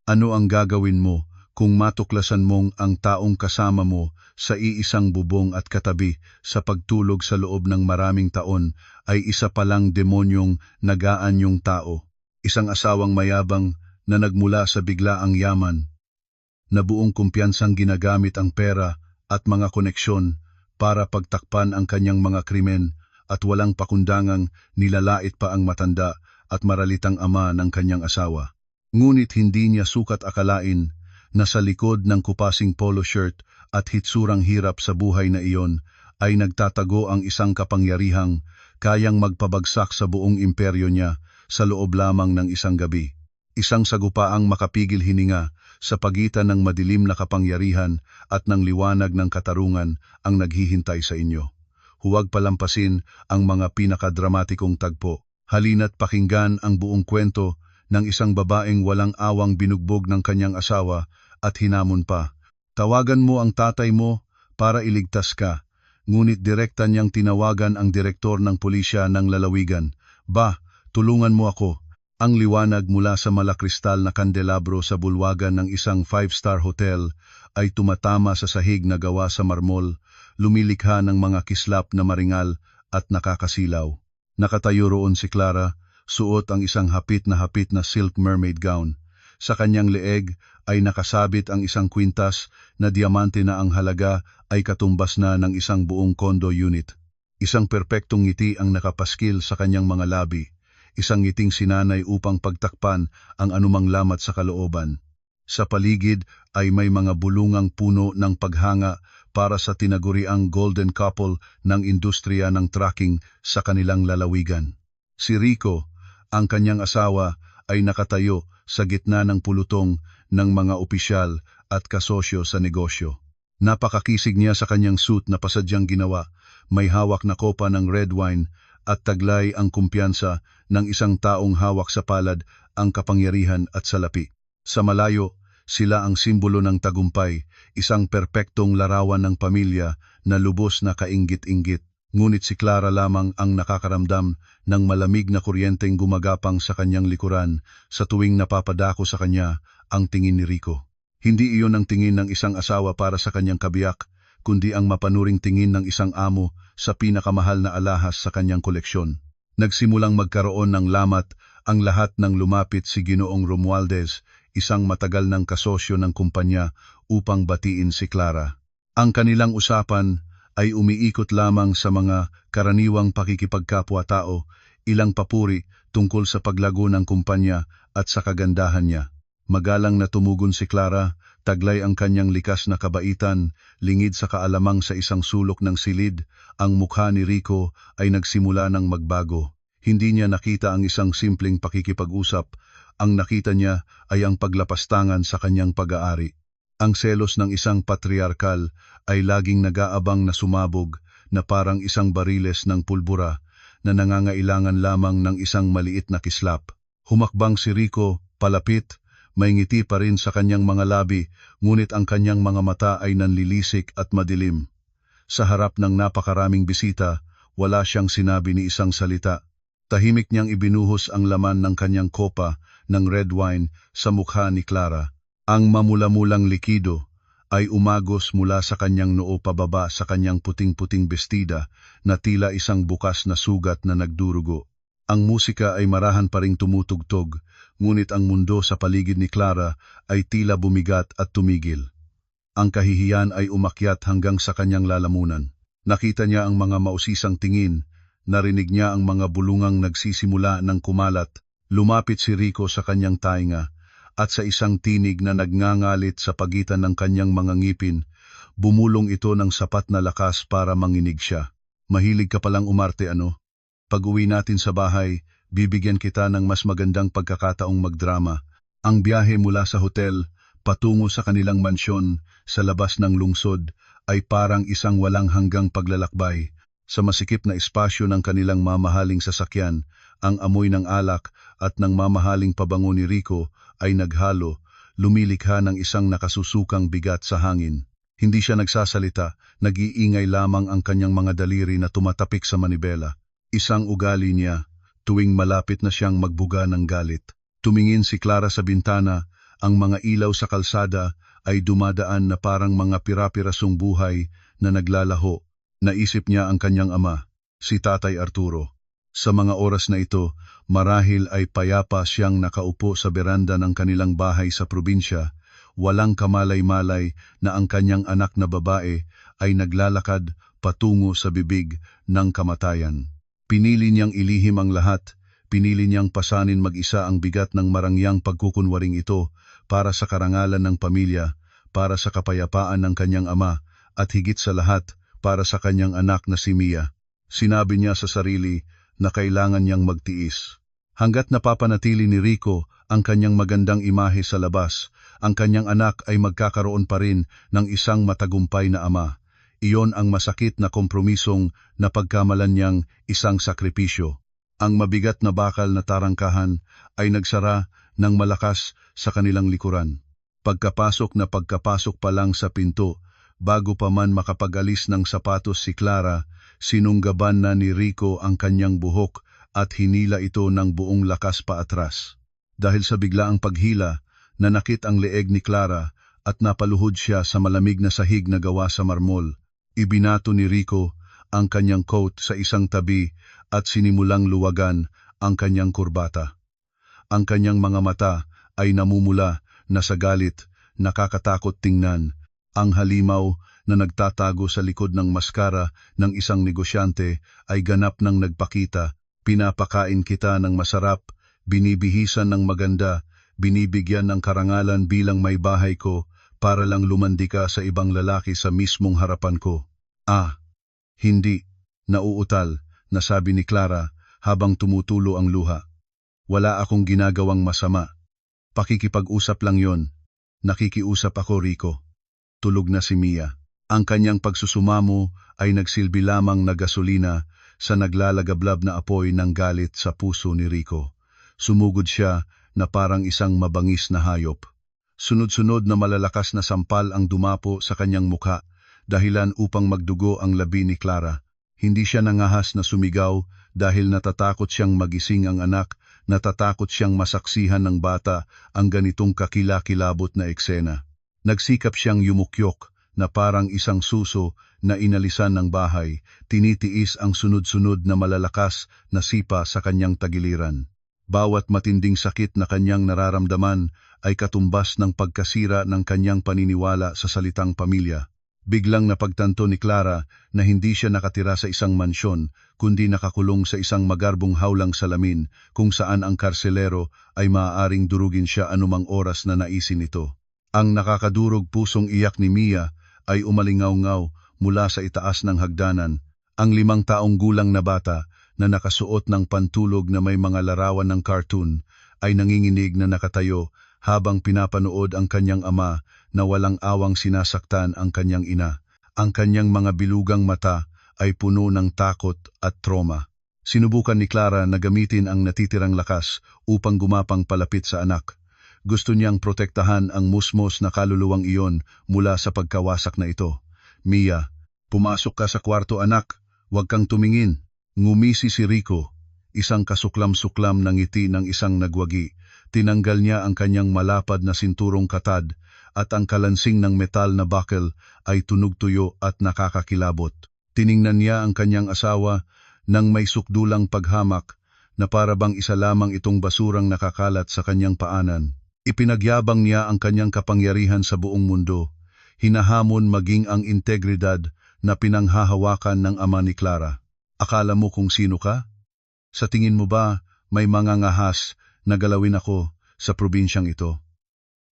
Ano ang gagawin mo kung matuklasan mong ang taong kasama mo sa iisang bubong at katabi sa pagtulog sa loob ng maraming taon ay isa palang demonyong nag-aanyong tao? Isang asawang mayabang na nagmula sa biglaang yaman, na buong kumpiyansang ginagamit ang pera at mga koneksyon para pagtakpan ang kanyang mga krimen at walang pakundangang nilalait pa ang matanda at maralitang ama ng kanyang asawa. Ngunit hindi niya sukat akalain na sa likod ng kupasing polo shirt at hitsurang hirap sa buhay na iyon ay nagtatago ang isang kapangyarihang kayang magpabagsak sa buong imperyo niya sa loob lamang ng isang gabi. Isang sagupaang makapigil hininga sa pagitan ng madilim na kapangyarihan at ng liwanag ng katarungan ang naghihintay sa inyo. Huwag palampasin ang mga pinakadramatikong tagpo. Halina't pakinggan ang buong kwento ng isang babaeng walang awang binugbog ng kanyang asawa at hinamon pa. Tawagan mo ang tatay mo para iligtas ka, ngunit direkta niyang tinawagan ang direktor ng pulisya ng lalawigan. Ba, tulungan mo ako. Ang liwanag mula sa malakristal na kandelabro sa bulwagan ng isang 5-star hotel ay tumatama sa sahig na gawa sa marmol, lumilikha ng mga kislap na maringal at nakakasilaw. Nakatayo roon si Clara, suot ang isang hapit na silk mermaid gown. Sa kanyang leeg ay nakasabit ang isang kwintas na diamante na ang halaga ay katumbas na ng isang buong condo unit. Isang perpektong ngiti ang nakapaskil sa kanyang mga labi. Isang ngiting sinanay upang pagtakpan ang anumang lamat sa kalooban. Sa paligid ay may mga bulungang puno ng paghanga para sa tinaguriang golden couple ng industriya ng trucking sa kanilang lalawigan. Si Rico, ang kanyang asawa, ay nakatayo sa gitna ng pulutong ng mga opisyal at kasosyo sa negosyo. Napakakisig niya sa kanyang suit na pasadyang ginawa, may hawak na kopa ng red wine at taglay ang kumpiyansa ng isang taong hawak sa palad ang kapangyarihan at salapi. Sa malayo, sila ang simbolo ng tagumpay, isang perpektong larawan ng pamilya na lubos na kainggit-inggit. Ngunit si Clara lamang ang nakakaramdam ng malamig na kuryenteng gumagapang sa kanyang likuran sa tuwing napapadako sa kanya ang tingin ni Rico. Hindi iyon ang tingin ng isang asawa para sa kanyang kabiyak, kundi ang mapanuring tingin ng isang amo sa pinakamahal na alahas sa kanyang koleksyon. Nagsimulang magkaroon ng lamat ang lahat ng lumapit si Ginoong Romualdez, isang matagal ng kasosyo ng kumpanya, upang batiin si Clara. Ang kanilang usapan ay umiikot lamang sa mga karaniwang pakikipagkapwa-tao, ilang papuri tungkol sa paglago ng kumpanya at sa kagandahan niya. Magalang na tumugon si Clara, taglay ang kanyang likas na kabaitan, lingid sa kaalamang sa isang sulok ng silid, ang mukha ni Rico ay nagsimula ng magbago. Hindi niya nakita ang isang simpleng pakikipag-usap, ang nakita niya ay ang paglapastangan sa kanyang pag-aari. Ang selos ng isang patriarkal ay laging nag-aabang na sumabog na parang isang bariles ng pulbura na nangangailangan lamang ng isang maliit na kislap. Humakbang si Rico, palapit, may ngiti pa rin sa kanyang mga labi, ngunit ang kanyang mga mata ay nanlilisik at madilim. Sa harap ng napakaraming bisita, wala siyang sinabi ni isang salita. Tahimik niyang ibinuhos ang laman ng kanyang kopa ng red wine sa mukha ni Clara. Ang mamula-mulang likido ay umagos mula sa kanyang noo pababa sa kanyang puting-puting bestida na tila isang bukas na sugat na nagdurugo. Ang musika ay marahan pa ring tumutugtog, ngunit ang mundo sa paligid ni Clara ay tila bumigat at tumigil. Ang kahihiyan ay umakyat hanggang sa kanyang lalamunan. Nakita niya ang mga mausisang tingin, narinig niya ang mga bulungang nagsisimula ng kumalat. Lumapit si Rico sa kanyang tainga, at sa isang tinig na nagngangalit sa pagitan ng kanyang mga ngipin, bumulong ito ng sapat na lakas para manginig siya. Mahilig ka palang umarte, ano? Pag-uwi natin sa bahay, bibigyan kita ng mas magandang pagkakataong magdrama. Ang biyahe mula sa hotel patungo sa kanilang mansyon sa labas ng lungsod ay parang isang walang hanggang paglalakbay. Sa masikip na espasyo ng kanilang mamahaling sasakyan, ang amoy ng alak at ng mamahaling pabango ni Rico ay naghalo, lumilikha ng isang nakasusukang bigat sa hangin. Hindi siya nagsasalita, nag-iingay lamang ang kanyang mga daliri na tumatapik sa manibela. Isang ugali niya, tuwing malapit na siyang magbuga ng galit. Tumingin si Clara sa bintana Ang mga ilaw sa kalsada ay dumadaan na parang mga pira-pirasong buhay na naglalaho. Naisip niya ang kanyang ama, si Tatay Arturo. Sa mga oras na ito, marahil ay payapa siyang nakaupo sa beranda ng kanilang bahay sa probinsya, walang kamalay-malay na ang kanyang anak na babae ay naglalakad patungo sa bibig ng kamatayan. Pinili niyang ilihim ang lahat, pinili niyang pasanin mag-isa ang bigat ng marangyang pagkukunwaring ito para sa karangalan ng pamilya, para sa kapayapaan ng kanyang ama, at higit sa lahat, para sa kanyang anak na si Mia. Sinabi niya sa sarili na kailangan niyang magtiis. Hanggat napapanatili ni Rico ang kanyang magandang imahe sa labas, ang kanyang anak ay magkakaroon pa rin ng isang matagumpay na ama. Iyon ang masakit na kompromisong napagkamalan niyang isang sakripisyo. Ang mabigat na bakal na tarangkahan ay nagsara ng malakas sa kanilang likuran. Pagkapasok pa lang sa pinto, bago pa man makapag-alis ng sapatos si Clara, sinunggaban na ni Rico ang kanyang buhok at hinila ito ng buong lakas paatras. Dahil sa biglaang paghila, nanakit ang leeg ni Clara at napaluhod siya sa malamig na sahig na gawa sa marmol. Ibinato ni Rico ang kanyang coat sa isang tabi at sinimulang luwagan ang kanyang kurbata. Ang kanyang mga mata ay namumula na sa galit, nakakatakot tingnan. Ang halimaw na nagtatago sa likod ng maskara ng isang negosyante ay ganap ng nagpakita. Pinapakain kita ng masarap, binibihisan ng maganda, binibigyan ng karangalan bilang may bahay ko, para lang lumandi ka sa ibang lalaki sa mismong harapan ko. Ah, hindi, nauutal, nasabi ni Clara habang tumutulo ang luha. Wala akong ginagawang masama. Pakikipag-usap lang yon. Nakikiusap ako, Rico. Tulog na si Mia. Ang kanyang pagsusumamo ay nagsilbi lamang na gasolina sa naglalagablab na apoy ng galit sa puso ni Rico. Sumugod siya na parang isang mabangis na hayop. Sunod-sunod na malalakas na sampal ang dumapo sa kanyang mukha, dahilan upang magdugo ang labi ni Clara. Hindi siya nangahas na sumigaw dahil natatakot siyang magising ang anak, natatakot siyang masaksihan ng bata ang ganitong kakilakilabot na eksena. Nagsikap siyang yumukyok na parang isang suso na inalisan ng bahay, tinitiis ang sunod-sunod na malalakas na sipa sa kanyang tagiliran. Bawat matinding sakit na kanyang nararamdaman ay katumbas ng pagkasira ng kanyang paniniwala sa salitang pamilya. Biglang napagtanto ni Clara na hindi siya nakatira sa isang mansyon, kundi nakakulong sa isang magarbong hawlang salamin kung saan ang karselero ay maaaring durugin siya anumang oras na naisin ito. Ang nakakadurog pusong iyak ni Mia ay umalingaw-ngaw mula sa itaas ng hagdanan. Ang 5 taong gulang na bata na nakasuot ng pantulog na may mga larawan ng cartoon ay nanginginig na nakatayo habang pinapanood ang kanyang ama na walang awang sinasaktan ang kanyang ina. Ang kanyang mga bilugang mata ay puno ng takot at trauma. Sinubukan ni Clara na gamitin ang natitirang lakas upang gumapang palapit sa anak. Gusto niyang protektahan ang musmos na kaluluwang iyon mula sa pagkawasak na ito. Mia, pumasok ka sa kwarto anak, huwag kang tumingin. Ngumisi si Rico, isang kasuklam-suklam ng ngiti ng isang nagwagi. Tinanggal niya ang kanyang malapad na sinturong katad at ang kalansing ng metal na buckle ay tunog-tuyo at nakakakilabot. Tiningnan niya ang kanyang asawa nang may sukdulang paghamak na para bang isa lamang itong basurang nakakalat sa kanyang paanan. Ipinagyabang niya ang kanyang kapangyarihan sa buong mundo, hinahamon maging ang integridad na pinanghahawakan ng ama ni Clara. Akala mo kung sino ka? Sa tingin mo ba may mga ngahas na galawin ako sa probinsyang ito?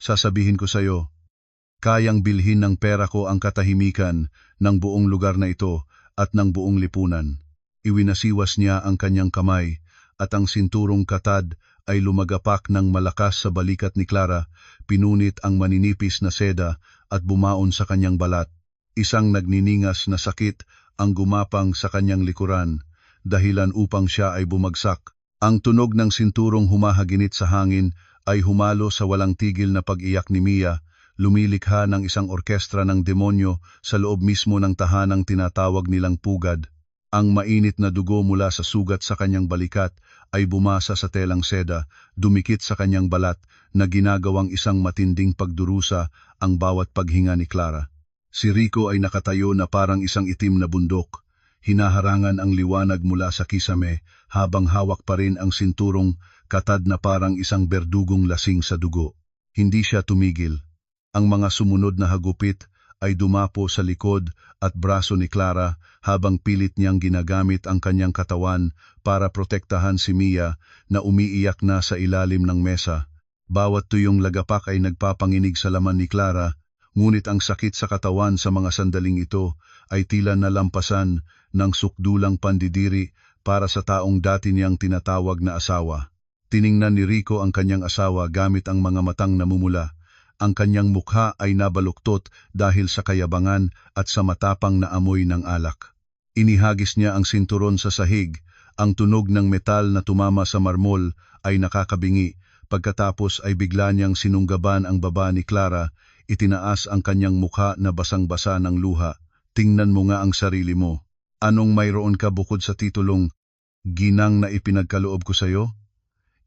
Sasabihin ko sa'yo, kayang bilhin ng pera ko ang katahimikan ng buong lugar na ito at ng buong lipunan. Iwinasiwas niya ang kanyang kamay at ang sinturong katad ay lumagapak ng malakas sa balikat ni Clara, pinunit ang maninipis na seda at bumaon sa kanyang balat. Isang nagniningas na sakit ang gumapang sa kanyang likuran, dahilan upang siya ay bumagsak. Ang tunog ng sinturong humahaginit sa hangin ay humalo sa walang tigil na pag-iyak ni Mia, lumilikha ng isang orkestra ng demonyo sa loob mismo ng tahanang tinatawag nilang pugad. Ang mainit na dugo mula sa sugat sa kanyang balikat ay bumasa sa telang seda, dumikit sa kanyang balat na ginagawang isang matinding pagdurusa ang bawat paghinga ni Clara. Si Rico ay nakatayo na parang isang itim na bundok. Hinaharangan ang liwanag mula sa kisame habang hawak pa rin ang sinturong katad na parang isang berdugong lasing sa dugo. Hindi siya tumigil. Ang mga sumunod na hagupit ay dumapo sa likod at braso ni Clara habang pilit niyang ginagamit ang kanyang katawan para protektahan si Mia na umiiyak na sa ilalim ng mesa. Bawat tuyong lagapak ay nagpapanginig sa laman ni Clara, ngunit ang sakit sa katawan sa mga sandaling ito ay tila nalampasan ng sukdulang pandidiri para sa taong dati niyang tinatawag na asawa. Tiningnan ni Rico ang kanyang asawa gamit ang mga matang namumula. Ang kanyang mukha ay nabaluktot dahil sa kayabangan at sa matapang na amoy ng alak. Inihagis niya ang sinturon sa sahig, ang tunog ng metal na tumama sa marmol ay nakakabingi, pagkatapos ay bigla niyang sinunggaban ang baba ni Clara, itinaas ang kanyang mukha na basang-basa ng luha. Tingnan mo nga ang sarili mo. Anong mayroon ka bukod sa titulong ginang na ipinagkaloob ko sa'yo?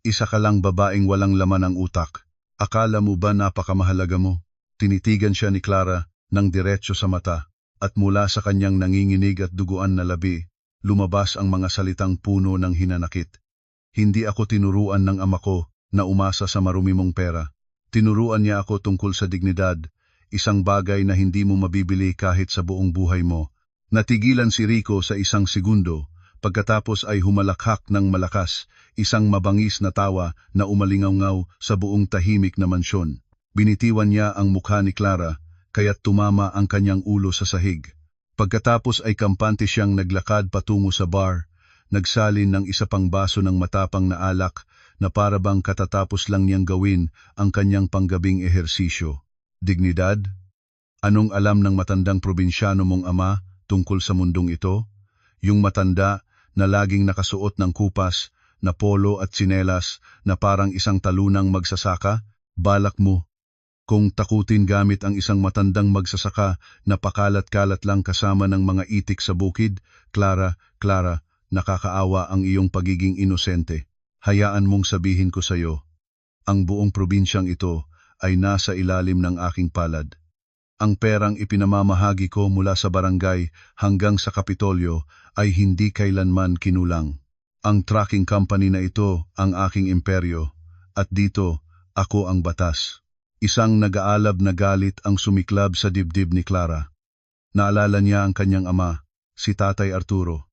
Isa ka lang babaeng walang laman ang utak. Akala mo ba napakamahalaga mo? Tinitigan siya ni Clara ng diretso sa mata, at mula sa kanyang nanginginig at duguan na labi, lumabas ang mga salitang puno ng hinanakit. Hindi ako tinuruan ng ama ko na umasa sa marumi mong pera. Tinuruan niya ako tungkol sa dignidad, isang bagay na hindi mo mabibili kahit sa buong buhay mo. Natigilan si Rico sa isang segundo, pagkatapos ay humalakhak ng malakas, isang mabangis na tawa na umalingaw-ngaw sa buong tahimik na mansyon. Binitiwan niya ang mukha ni Clara, kaya't tumama ang kanyang ulo sa sahig. Pagkatapos ay kampante siyang naglakad patungo sa bar, nagsalin ng isa pang baso ng matapang na alak na parabang katatapos lang niyang gawin ang kanyang panggabing ehersisyo. Dignidad? Anong alam ng matandang probinsyano mong ama tungkol sa mundong ito? Yung matanda na laging nakasuot ng kupas, na polo at tsinelas na parang isang talunang magsasaka, balak mo. Kung takutin gamit ang isang matandang magsasaka na pakalat-kalat lang kasama ng mga itik sa bukid, Clara, nakakaawa ang iyong pagiging inosente. Hayaan mong sabihin ko sa'yo, ang buong probinsyang ito ay nasa ilalim ng aking palad. Ang perang ipinamamahagi ko mula sa barangay hanggang sa Kapitolyo ay hindi kailanman kinulang. Ang trucking company na ito ang aking imperyo, at dito ako ang batas. Isang nag-aalab na galit ang sumiklab sa dibdib ni Clara. Naalala niya ang kanyang ama, si Tatay Arturo.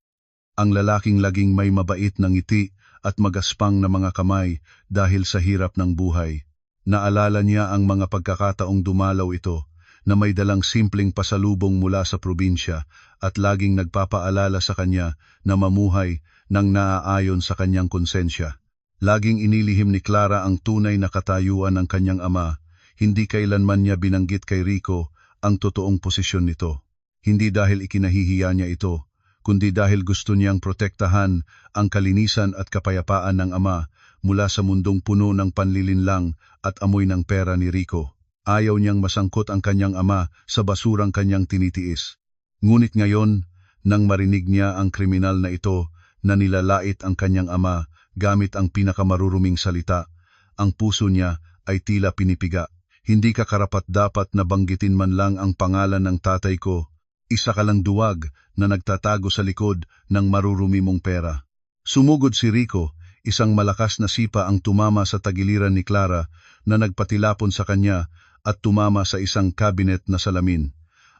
Ang lalaking laging may mabait na ngiti at magaspang na mga kamay dahil sa hirap ng buhay. Naalala niya ang mga pagkakataong dumalaw ito, na may dalang simpleng pasalubong mula sa probinsya at laging nagpapaalala sa kanya na mamuhay nang naaayon sa kanyang konsensya. Laging inilihim ni Clara ang tunay na katayuan ng kanyang ama, hindi kailanman niya binanggit kay Rico ang totoong posisyon nito. Hindi dahil ikinahihiya niya ito, kundi dahil gusto niyang protektahan ang kalinisan at kapayapaan ng ama mula sa mundong puno ng panlilinlang at amoy ng pera ni Rico. Ayaw niyang masangkot ang kanyang ama sa basurang kanyang tinitiis. Ngunit ngayon, nang marinig niya ang kriminal na ito na nilalait ang kanyang ama gamit ang pinakamaruruming salita, ang puso niya ay tila pinipiga. Hindi ka karapat-dapat na banggitin man lang ang pangalan ng tatay ko. Isa ka lang duwag na nagtatago sa likod ng marurumi mong pera. Sumugod si Rico, isang malakas na sipa ang tumama sa tagiliran ni Clara na nagpatilapon sa kanya at tumama sa isang cabinet na salamin.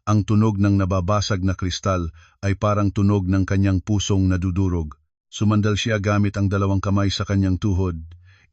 Ang tunog ng nababasag na kristal ay parang tunog ng kanyang pusong nadudurog. Sumandal siya gamit ang dalawang kamay sa kanyang tuhod,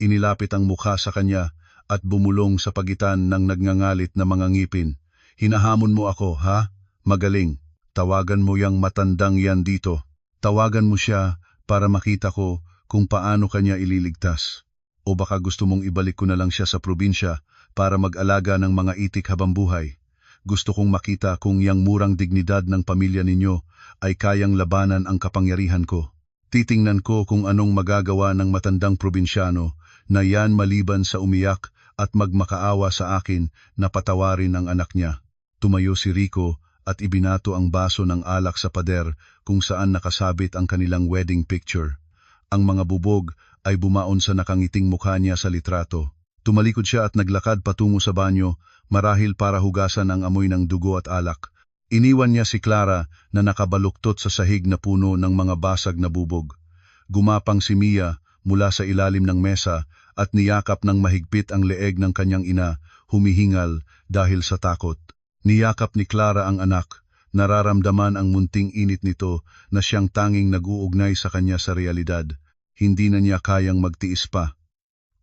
inilapit ang mukha sa kanya at bumulong sa pagitan ng nagngangalit na mga ngipin. Hinahamon mo ako, ha? Magaling. Tawagan mo yang matandang yan dito. Tawagan mo siya para makita ko kung paano kanya ililigtas. O baka gusto mong ibalik ko na lang siya sa probinsya para mag-alaga ng mga itik habang buhay. Gusto kong makita kung yang murang dignidad ng pamilya ninyo ay kayang labanan ang kapangyarihan ko. Titingnan ko kung anong magagawa ng matandang probinsyano na yan maliban sa umiyak at magmakaawa sa akin na patawarin ang anak niya. Tumayo si Rico at ibinato ang baso ng alak sa pader kung saan nakasabit ang kanilang wedding picture. Ang mga bubog ay bumaon sa nakangiting mukha niya sa litrato. Tumalikod siya at naglakad patungo sa banyo, marahil para hugasan ang amoy ng dugo at alak. Iniwan niya si Clara na nakabaluktot sa sahig na puno ng mga basag na bubog. Gumapang si Mia mula sa ilalim ng mesa at niyakap ng mahigpit ang leeg ng kanyang ina, humihingal dahil sa takot. Niyakap ni Clara ang anak, nararamdaman ang munting init nito na siyang tanging nag-uugnay sa kanya sa realidad. Hindi na niya kayang magtiis pa.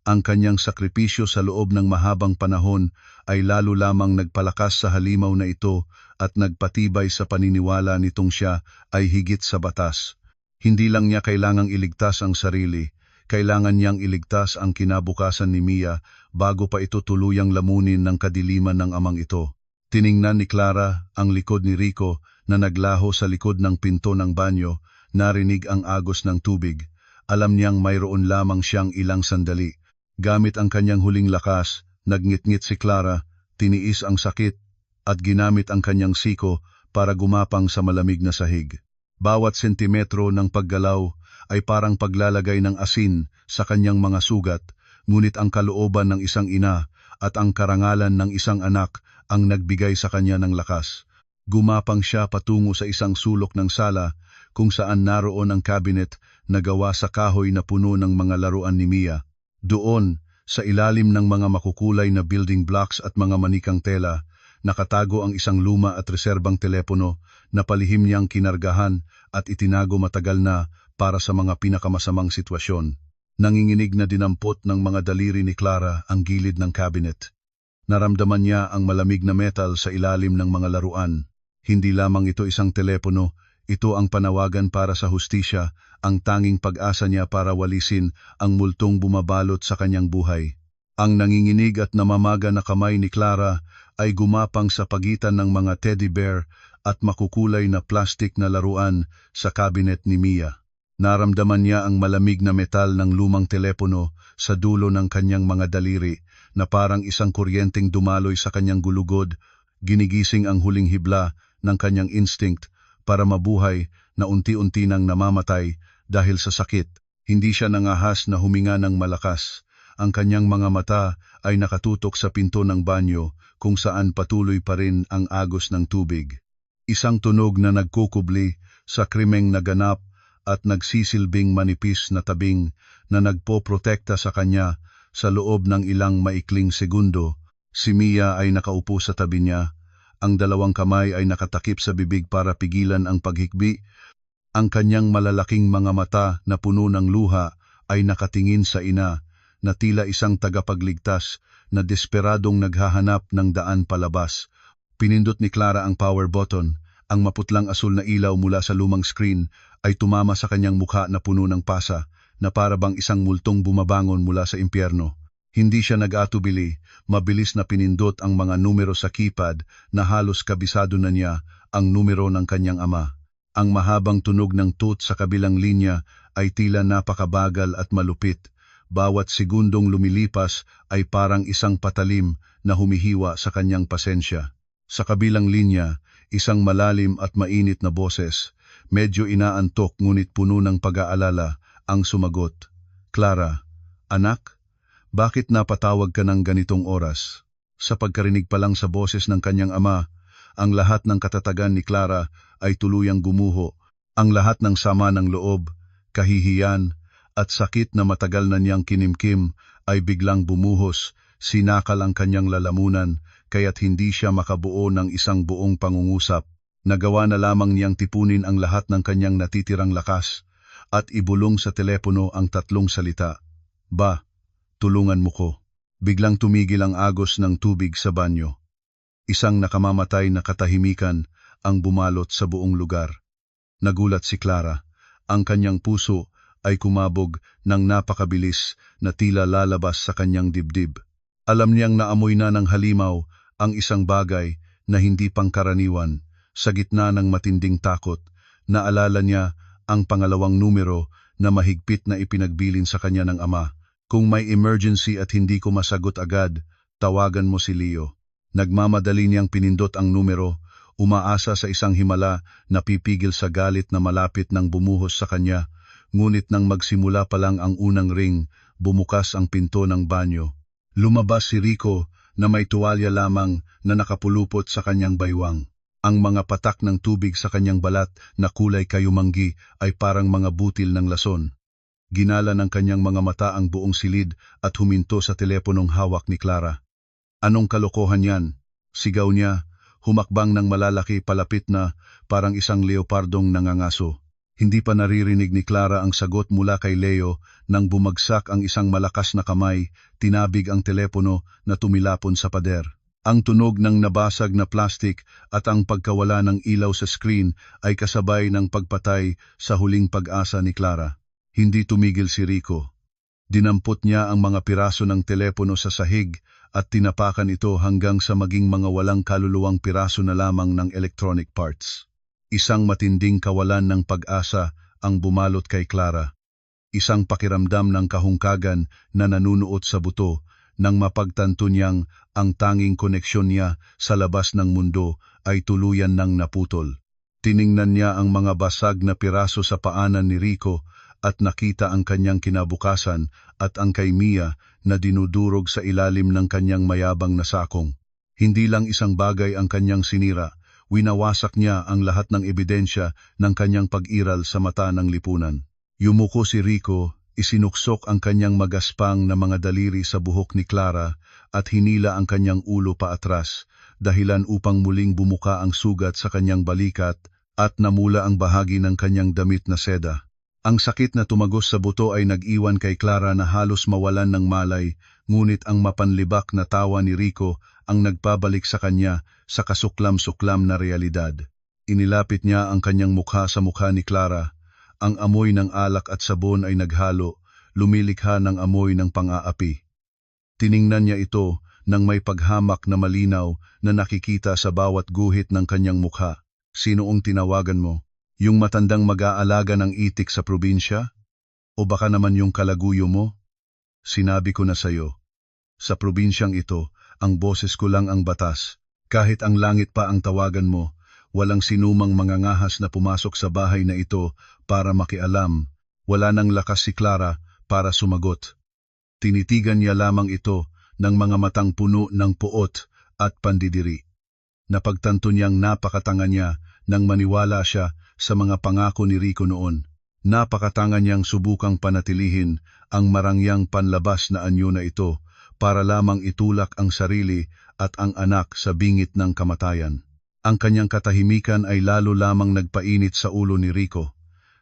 Ang kanyang sakripisyo sa loob ng mahabang panahon ay lalo lamang nagpalakas sa halimaw na ito at nagpatibay sa paniniwala nitong siya ay higit sa batas. Hindi lang niya kailangang iligtas ang sarili, kailangan niyang iligtas ang kinabukasan ni Mia bago pa ito tuluyang lamunin ng kadiliman ng amang ito. Tiningnan ni Clara ang likod ni Rico na naglaho sa likod ng pinto ng banyo, narinig ang agos ng tubig. Alam niyang mayroon lamang siyang ilang sandali. Gamit ang kanyang huling lakas, nagngit-ngit si Clara, tiniis ang sakit, at ginamit ang kanyang siko para gumapang sa malamig na sahig. Bawat sentimetro ng paggalaw ay parang paglalagay ng asin sa kanyang mga sugat, ngunit ang kalooban ng isang ina at ang karangalan ng isang anak ang nagbigay sa kanya ng lakas. Gumapang siya patungo sa isang sulok ng sala kung saan naroon ang cabinet na gawa sa kahoy na puno ng mga laruan ni Mia. Doon, sa ilalim ng mga makukulay na building blocks at mga manikang tela, nakatago ang isang luma at reserbang telepono na palihim niyang kinargahan at itinago matagal na para sa mga pinakamasamang sitwasyon. Nanginginig na dinampot ng mga daliri ni Clara ang gilid ng cabinet. Naramdaman niya ang malamig na metal sa ilalim ng mga laruan. Hindi lamang ito isang telepono, ito ang panawagan para sa hustisya, ang tanging pag-asa niya para walisin ang multong bumabalot sa kanyang buhay. Ang nanginginig at namamaga na kamay ni Clara ay gumapang sa pagitan ng mga teddy bear at makukulay na plastik na laruan sa cabinet ni Mia. Naramdaman niya ang malamig na metal ng lumang telepono sa dulo ng kanyang mga daliri na parang isang kuryenteng dumaloy sa kanyang gulugod, ginigising ang huling hibla ng kanyang instinct para mabuhay na unti-unti nang namamatay dahil sa sakit. Hindi siya nangahas na huminga ng malakas. Ang kanyang mga mata ay nakatutok sa pinto ng banyo kung saan patuloy pa rin ang agos ng tubig. Isang tunog na nagkukubli sa krimeng naganap at nagsisilbing manipis na tabing na nagpoprotekta sa kanya sa loob ng ilang maikling segundo. Si Mia ay nakaupo sa tabi niya. Ang dalawang kamay ay nakatakip sa bibig para pigilan ang paghikbi. Ang kanyang malalaking mga mata na puno ng luha ay nakatingin sa ina na tila isang tagapagligtas na desperadong naghahanap ng daan palabas. Pinindot ni Clara ang power button. Ang maputlang asul na ilaw mula sa lumang screen ay tumama sa kanyang mukha na puno ng pasa na para bang isang multong bumabangon mula sa impyerno. Hindi siya nag-atubili, mabilis na pinindot ang mga numero sa keypad na halos kabisado na niya ang numero ng kanyang ama. Ang mahabang tunog ng toot sa kabilang linya ay tila napakabagal at malupit. Bawat segundong lumilipas ay parang isang patalim na humihiwa sa kanyang pasensya. Sa kabilang linya, isang malalim at mainit na boses, medyo inaantok ngunit puno ng pag-aalala, ang sumagot. Clara, anak? Bakit napatawag ka ng ganitong oras? Sa pagkarinig pa lang sa boses ng kanyang ama, ang lahat ng katatagan ni Clara ay tuluyang gumuho. Ang lahat ng sama ng loob, kahihiyan, at sakit na matagal na niyang kinimkim ay biglang bumuhos, sinakal ang kanyang lalamunan, kaya't hindi siya makabuo ng isang buong pangungusap. Nagawa na lamang niyang tipunin ang lahat ng kanyang natitirang lakas, at ibulong sa telepono ang tatlong salita. Ba, tulungan mo ko. Biglang tumigil ang agos ng tubig sa banyo. Isang nakamamatay na katahimikan ang bumalot sa buong lugar. Nagulat si Clara. Ang kanyang puso ay kumabog ng napakabilis na tila lalabas sa kanyang dibdib. Alam niyang naamoy na ng halimaw ang isang bagay na hindi pangkaraniwan. Sa gitna ng matinding takot, naalala niya ang pangalawang numero na mahigpit na ipinagbilin sa kanya ng ama. Kung may emergency at hindi ko masagot agad, tawagan mo si Leo. Nagmamadali niyang pinindot ang numero, umaasa sa isang himala na pipigil sa galit na malapit ng bumuhos sa kanya. ngunit nang magsimula pa lang ang unang ring, bumukas ang pinto ng banyo. Lumabas si Rico na may tuwalya lamang na nakapulupot sa kanyang baywang. Ang mga patak ng tubig sa kanyang balat na kulay kayumanggi ay parang mga butil ng lason. Ginala ng kanyang mga mata ang buong silid at huminto sa teleponong hawak ni Clara. Anong kalokohan yan? Sigaw niya, humakbang ng malalaki palapit na parang isang leopardong nangangaso. Hindi pa naririnig ni Clara ang sagot mula kay Leo nang bumagsak ang isang malakas na kamay, tinabig ang telepono na tumilapon sa pader. Ang tunog ng nabasag na plastik at ang pagkawala ng ilaw sa screen ay kasabay ng pagpatay sa huling pag-asa ni Clara. Hindi tumigil si Rico. Dinampot niya ang mga piraso ng telepono sa sahig at tinapakan ito hanggang sa maging mga walang kaluluwang piraso na lamang ng electronic parts. Isang matinding kawalan ng pag-asa ang bumalot kay Clara. Isang pakiramdam ng kahungkagan na nanunuot sa buto nang mapagtanto niyang ang tanging koneksyon niya sa labas ng mundo ay tuluyan ng naputol. Tiningnan niya ang mga basag na piraso sa paanan ni Rico at nakita ang kanyang kinabukasan at ang kay Mia na dinudurog sa ilalim ng kanyang mayabang na sakong. Hindi lang isang bagay ang kanyang sinira, winawasak niya ang lahat ng ebidensya ng kanyang pag-iral sa mata ng lipunan. Yumuko si Rico, isinuksok ang kanyang magaspang na mga daliri sa buhok ni Clara at hinila ang kanyang ulo paatras, dahilan upang muling bumuka ang sugat sa kanyang balikat at namula ang bahagi ng kanyang damit na seda. Ang sakit na tumagos sa buto ay nag-iwan kay Clara na halos mawalan ng malay, ngunit ang mapanlibak na tawa ni Rico ang nagpabalik sa kanya sa kasuklam-suklam na realidad. Inilapit niya ang kanyang mukha sa mukha ni Clara. Ang amoy ng alak at sabon ay naghalo, lumilikha ng amoy ng pang-aapi. Tiningnan niya ito nang may paghamak na malinaw na nakikita sa bawat guhit ng kanyang mukha. Sinoong tinawagan mo? Yung matandang mag-aalaga ng itik sa probinsya? O baka naman yung kalaguyo mo? Sinabi ko na sayo. Sa probinsyang ito, ang boses ko lang ang batas. Kahit ang langit pa ang tawagan mo, walang sinumang mangangahas na pumasok sa bahay na ito para makialam. Wala nang lakas si Clara para sumagot. Tinitigan niya lamang ito ng mga matang puno ng puot at pandidiri. Napagtanto niyang napakatanga niya nang maniwala siya sa mga pangako ni Rico noon. Napakatanga niyang subukang panatilihin ang marangyang panlabas na anyo na ito para lamang itulak ang sarili at ang anak sa bingit ng kamatayan. Ang kanyang katahimikan ay lalo lamang nagpainit sa ulo ni Rico.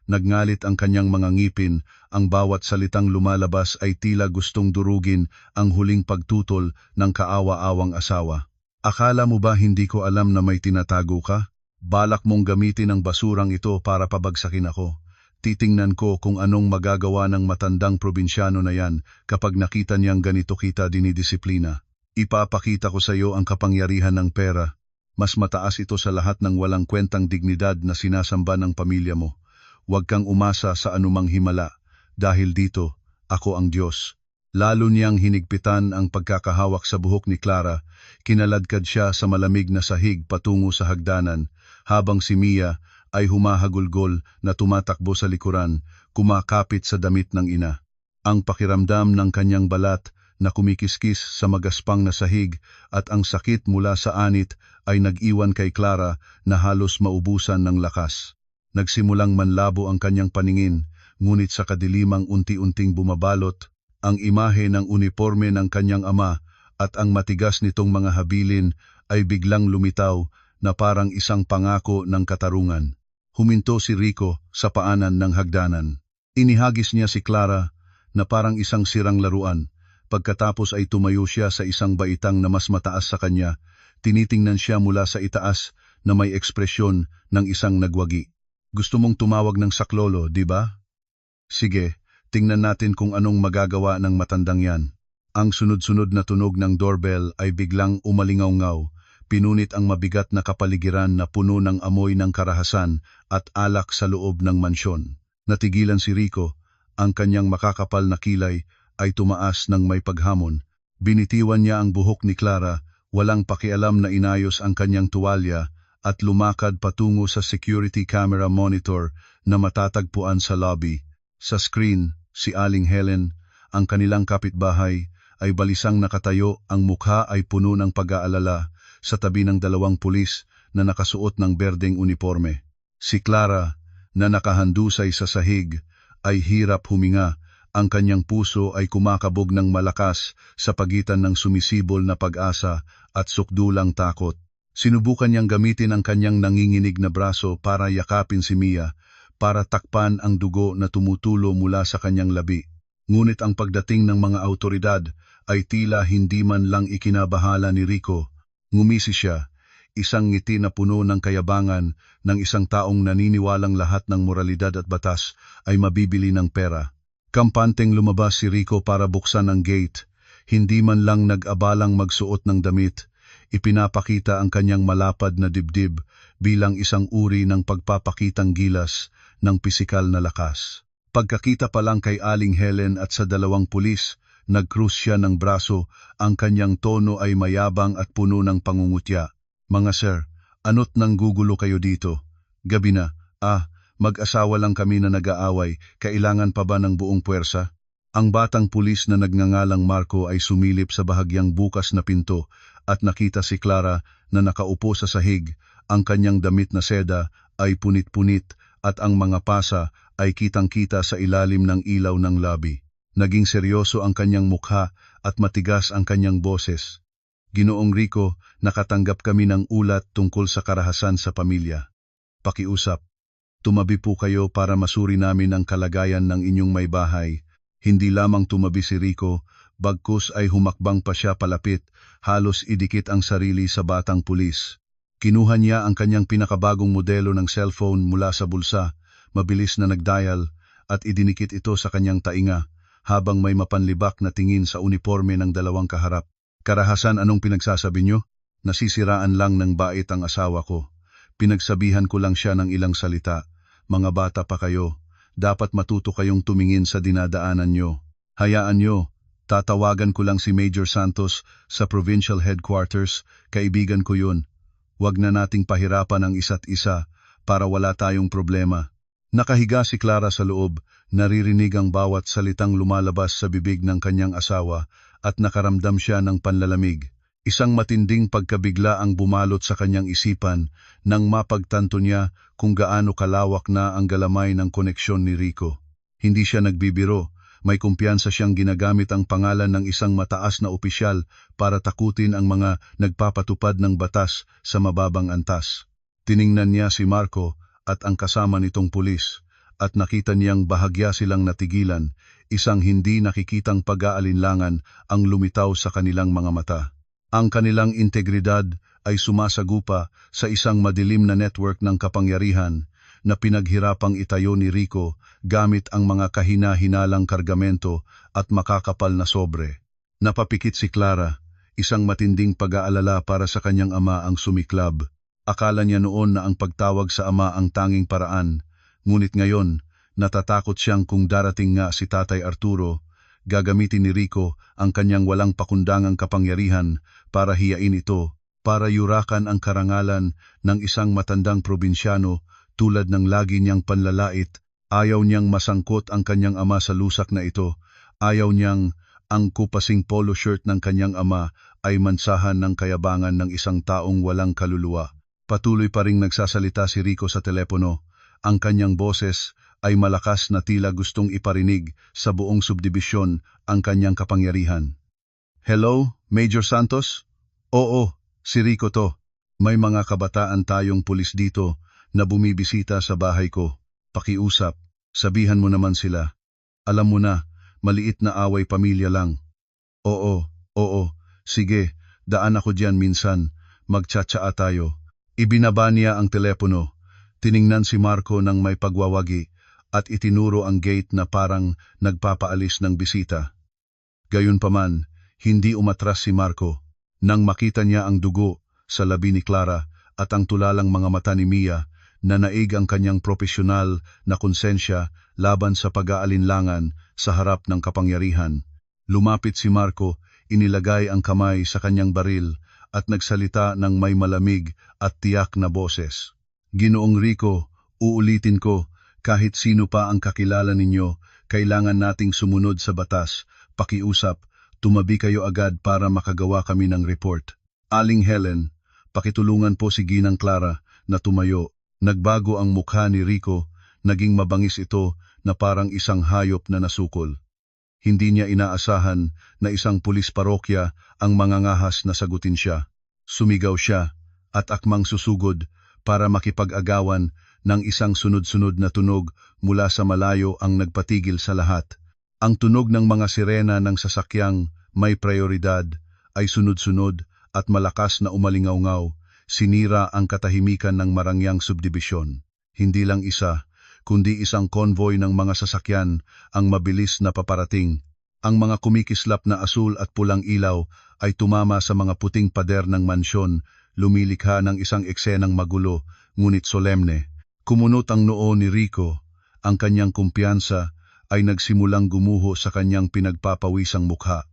Nagngalit ang kanyang mga ngipin, ang bawat salitang lumalabas ay tila gustong durugin ang huling pagtutol ng kaawa-awang asawa. Akala mo ba hindi ko alam na may tinatago ka? Balak mong gamitin ang basurang ito para pabagsakin ako. Titingnan ko kung anong magagawa ng matandang probinsyano na yan kapag nakita niyang ganito kita dinidisiplina. Ipapakita ko sa iyo ang kapangyarihan ng pera. Mas mataas ito sa lahat ng walang kwentang dignidad na sinasamba ng pamilya mo. Huwag kang umasa sa anumang himala. Dahil dito, ako ang Diyos. Lalo niyang hinigpitan ang pagkakahawak sa buhok ni Clara. Kinaladkad siya sa malamig na sahig patungo sa hagdanan, habang si Mia ay humahagulgol na tumatakbo sa likuran, kumakapit sa damit ng ina. Ang pakiramdam ng kanyang balat na kumikiskis sa magaspang na sahig at ang sakit mula sa anit ay nag-iwan kay Clara na halos maubusan ng lakas. Nagsimulang manlabo ang kanyang paningin, ngunit sa kadilimang unti-unting bumabalot ang imahe ng uniforme ng kanyang ama at ang matigas nitong mga habilin ay biglang lumitaw na parang isang pangako ng katarungan. Huminto si Rico sa paanan ng hagdanan. Inihagis niya si Clara na parang isang sirang laruan. Pagkatapos ay tumayo siya sa isang baitang na mas mataas sa kanya. Tinitingnan siya mula sa itaas na may ekspresyon ng isang nagwagi. Gusto mong tumawag ng saklolo, di ba? Sige, tingnan natin kung anong magagawa ng matandang yan. Ang sunod-sunod na tunog ng doorbell ay biglang umalingaw-ngaw. Pinunit ang mabigat na kapaligiran na puno ng amoy ng karahasan at alak sa loob ng mansyon. Natigilan si Rico, ang kanyang makakapal na kilay ay tumaas ng may paghamon. Binitiwan niya ang buhok ni Clara, walang pakialam na inayos ang kanyang tuwalya at lumakad patungo sa security camera monitor na matatagpuan sa lobby. Sa screen, si Aling Helen, ang kanilang kapitbahay, ay balisang nakatayo, ang mukha ay puno ng pag-aalala sa tabi ng dalawang pulis na nakasuot ng berdeng uniforme. Si Clara, na nakahandusay sa sahig, ay hirap huminga. Ang kanyang puso ay kumakabog ng malakas sa pagitan ng sumisibol na pag-asa at sukdulang takot. Sinubukan niyang gamitin ang kanyang nanginginig na braso para yakapin si Mia, para takpan ang dugo na tumutulo mula sa kanyang labi. Ngunit ang pagdating ng mga awtoridad ay tila hindi man lang ikinabahala ni Rico. Ngumisi siya, isang ngiti na puno ng kayabangan ng isang taong naniniwalang lahat ng moralidad at batas ay mabibili ng pera. Kampanteng lumabas si Rico para buksan ang gate, hindi man lang nag-abalang magsuot ng damit. Ipinapakita ang kanyang malapad na dibdib bilang isang uri ng pagpapakitang gilas ng pisikal na lakas. Pagkakita pa lang kay Aling Helen at sa dalawang pulis, nag-krus siya ng braso, ang kanyang tono ay mayabang at puno ng pangungutya. Mga sir, ano't nang gugulo kayo dito? Gabi na, mag-asawa lang kami na nag-aaway, kailangan pa ba ng buong puwersa? Ang batang pulis na nagngangalang Marco ay sumilip sa bahagyang bukas na pinto at nakita si Clara na nakaupo sa sahig, ang kanyang damit na seda ay punit-punit at ang mga pasa ay kitang-kita sa ilalim ng ilaw ng labi. Naging seryoso ang kanyang mukha at matigas ang kanyang boses. Ginoong Rico, nakatanggap kami ng ulat tungkol sa karahasan sa pamilya. Pakiusap. Tumabi po kayo para masuri namin ang kalagayan ng inyong may bahay. Hindi lamang tumabi si Rico, bagkus ay humakbang pa siya palapit, halos idikit ang sarili sa batang pulis. Kinuha niya ang kanyang pinakabagong modelo ng cellphone mula sa bulsa, mabilis na nagdial, at idinikit ito sa kanyang tainga, habang may mapanlibak na tingin sa uniforme ng dalawang kaharap. Karahasan, anong pinagsasabi nyo? Nasisiraan lang ng bait ang asawa ko. Pinagsabihan ko lang siya ng ilang salita. Mga bata pa kayo, dapat matuto kayong tumingin sa dinadaanan nyo. Hayaan nyo, tatawagan ko lang si Major Santos sa provincial headquarters, kaibigan ko yun. Huwag na nating pahirapan ang isa't isa para wala tayong problema. Nakahiga si Clara sa loob, naririnig ang bawat salitang lumalabas sa bibig ng kanyang asawa at nakaramdam siya ng panlalamig. Isang matinding pagkabigla ang bumalot sa kanyang isipan nang mapagtanto niya kung gaano kalawak na ang galamay ng koneksyon ni Rico. Hindi siya nagbibiro, may kumpiyansa siyang ginagamit ang pangalan ng isang mataas na opisyal para takutin ang mga nagpapatupad ng batas sa mababang antas. Tiningnan niya si Marco at ang kasama nitong pulis at nakita niyang bahagya silang natigilan, isang hindi nakikitang pag-aalinlangan ang lumitaw sa kanilang mga mata. Ang kanilang integridad ay sumasagupa sa isang madilim na network ng kapangyarihan na pinaghirapang itayo ni Rico gamit ang mga kahina-hinalang kargamento at makakapal na sobre. Napapikit si Clara, isang matinding pag-aalala para sa kanyang ama ang sumiklab. Akala niya noon na ang pagtawag sa ama ang tanging paraan, ngunit ngayon, natatakot siyang kung darating nga si Tatay Arturo, gagamitin ni Rico ang kanyang walang pakundangang kapangyarihan para hiyain ito, para yurakan ang karangalan ng isang matandang probinsyano tulad ng lagi niyang panlalait. Ayaw niyang masangkot ang kanyang ama sa lusak na ito. Ayaw niyang ang kupasing polo shirt ng kanyang ama ay mansahan ng kayabangan ng isang taong walang kaluluwa. Patuloy pa ring nagsasalita si Rico sa telepono. Ang kanyang boses ay malakas na tila gustong iparinig sa buong subdibisyon ang kanyang kapangyarihan. Hello, Major Santos? Oo, si Rico to. May mga kabataan tayong pulis dito na bumibisita sa bahay ko. Pakiusap, sabihan mo naman sila. Alam mo na, maliit na away pamilya lang. Oo, sige, daan ako diyan minsan, magtsatsaa tayo. Ibinaba niya ang telepono. Tiningnan si Marco ng may pagwawagi at itinuro ang gate na parang nagpapaalis ng bisita. Gayunpaman, hindi umatras si Marco. Nang makita niya ang dugo sa labi ni Clara at ang tulalang mga mata ni Mia, na naig ang kanyang propesyonal na konsensya laban sa pag-aalinlangan sa harap ng kapangyarihan. Lumapit si Marco, inilagay ang kamay sa kanyang baril at nagsalita ng may malamig at tiyak na boses. Ginoong Rico, uulitin ko, kahit sino pa ang kakilala ninyo, Kailangan nating sumunod sa batas. Pakiusap, tumabi kayo agad para makagawa kami ng report. Aling Helen, pakitulungan po si Ginang Clara na tumayo. Nagbago ang mukha ni Rico, naging mabangis ito na parang isang hayop na nasukol. Hindi niya inaasahan na isang pulis parokya ang mangangahas na sagutin siya. Sumigaw siya at akmang susugod para makipag-agawan ng isang sunod-sunod na tunog mula sa malayo ang nagpatigil sa lahat. Ang tunog ng mga sirena ng sasakyang may prioridad ay sunod-sunod at malakas na umalingaw-ngaw, sinira ang katahimikan ng Marangyang subdibisyon. Hindi lang isa, kundi isang convoy ng mga sasakyan ang mabilis na paparating. Ang mga kumikislap na asul at pulang ilaw ay tumama sa mga puting pader ng mansyon, lumilikha ng isang eksenang magulo, ngunit solemne. Kumunot ang noo ni Rico, ang kanyang kumpiyansa ay nagsimulang gumuho sa kanyang pinagpapawisang mukha.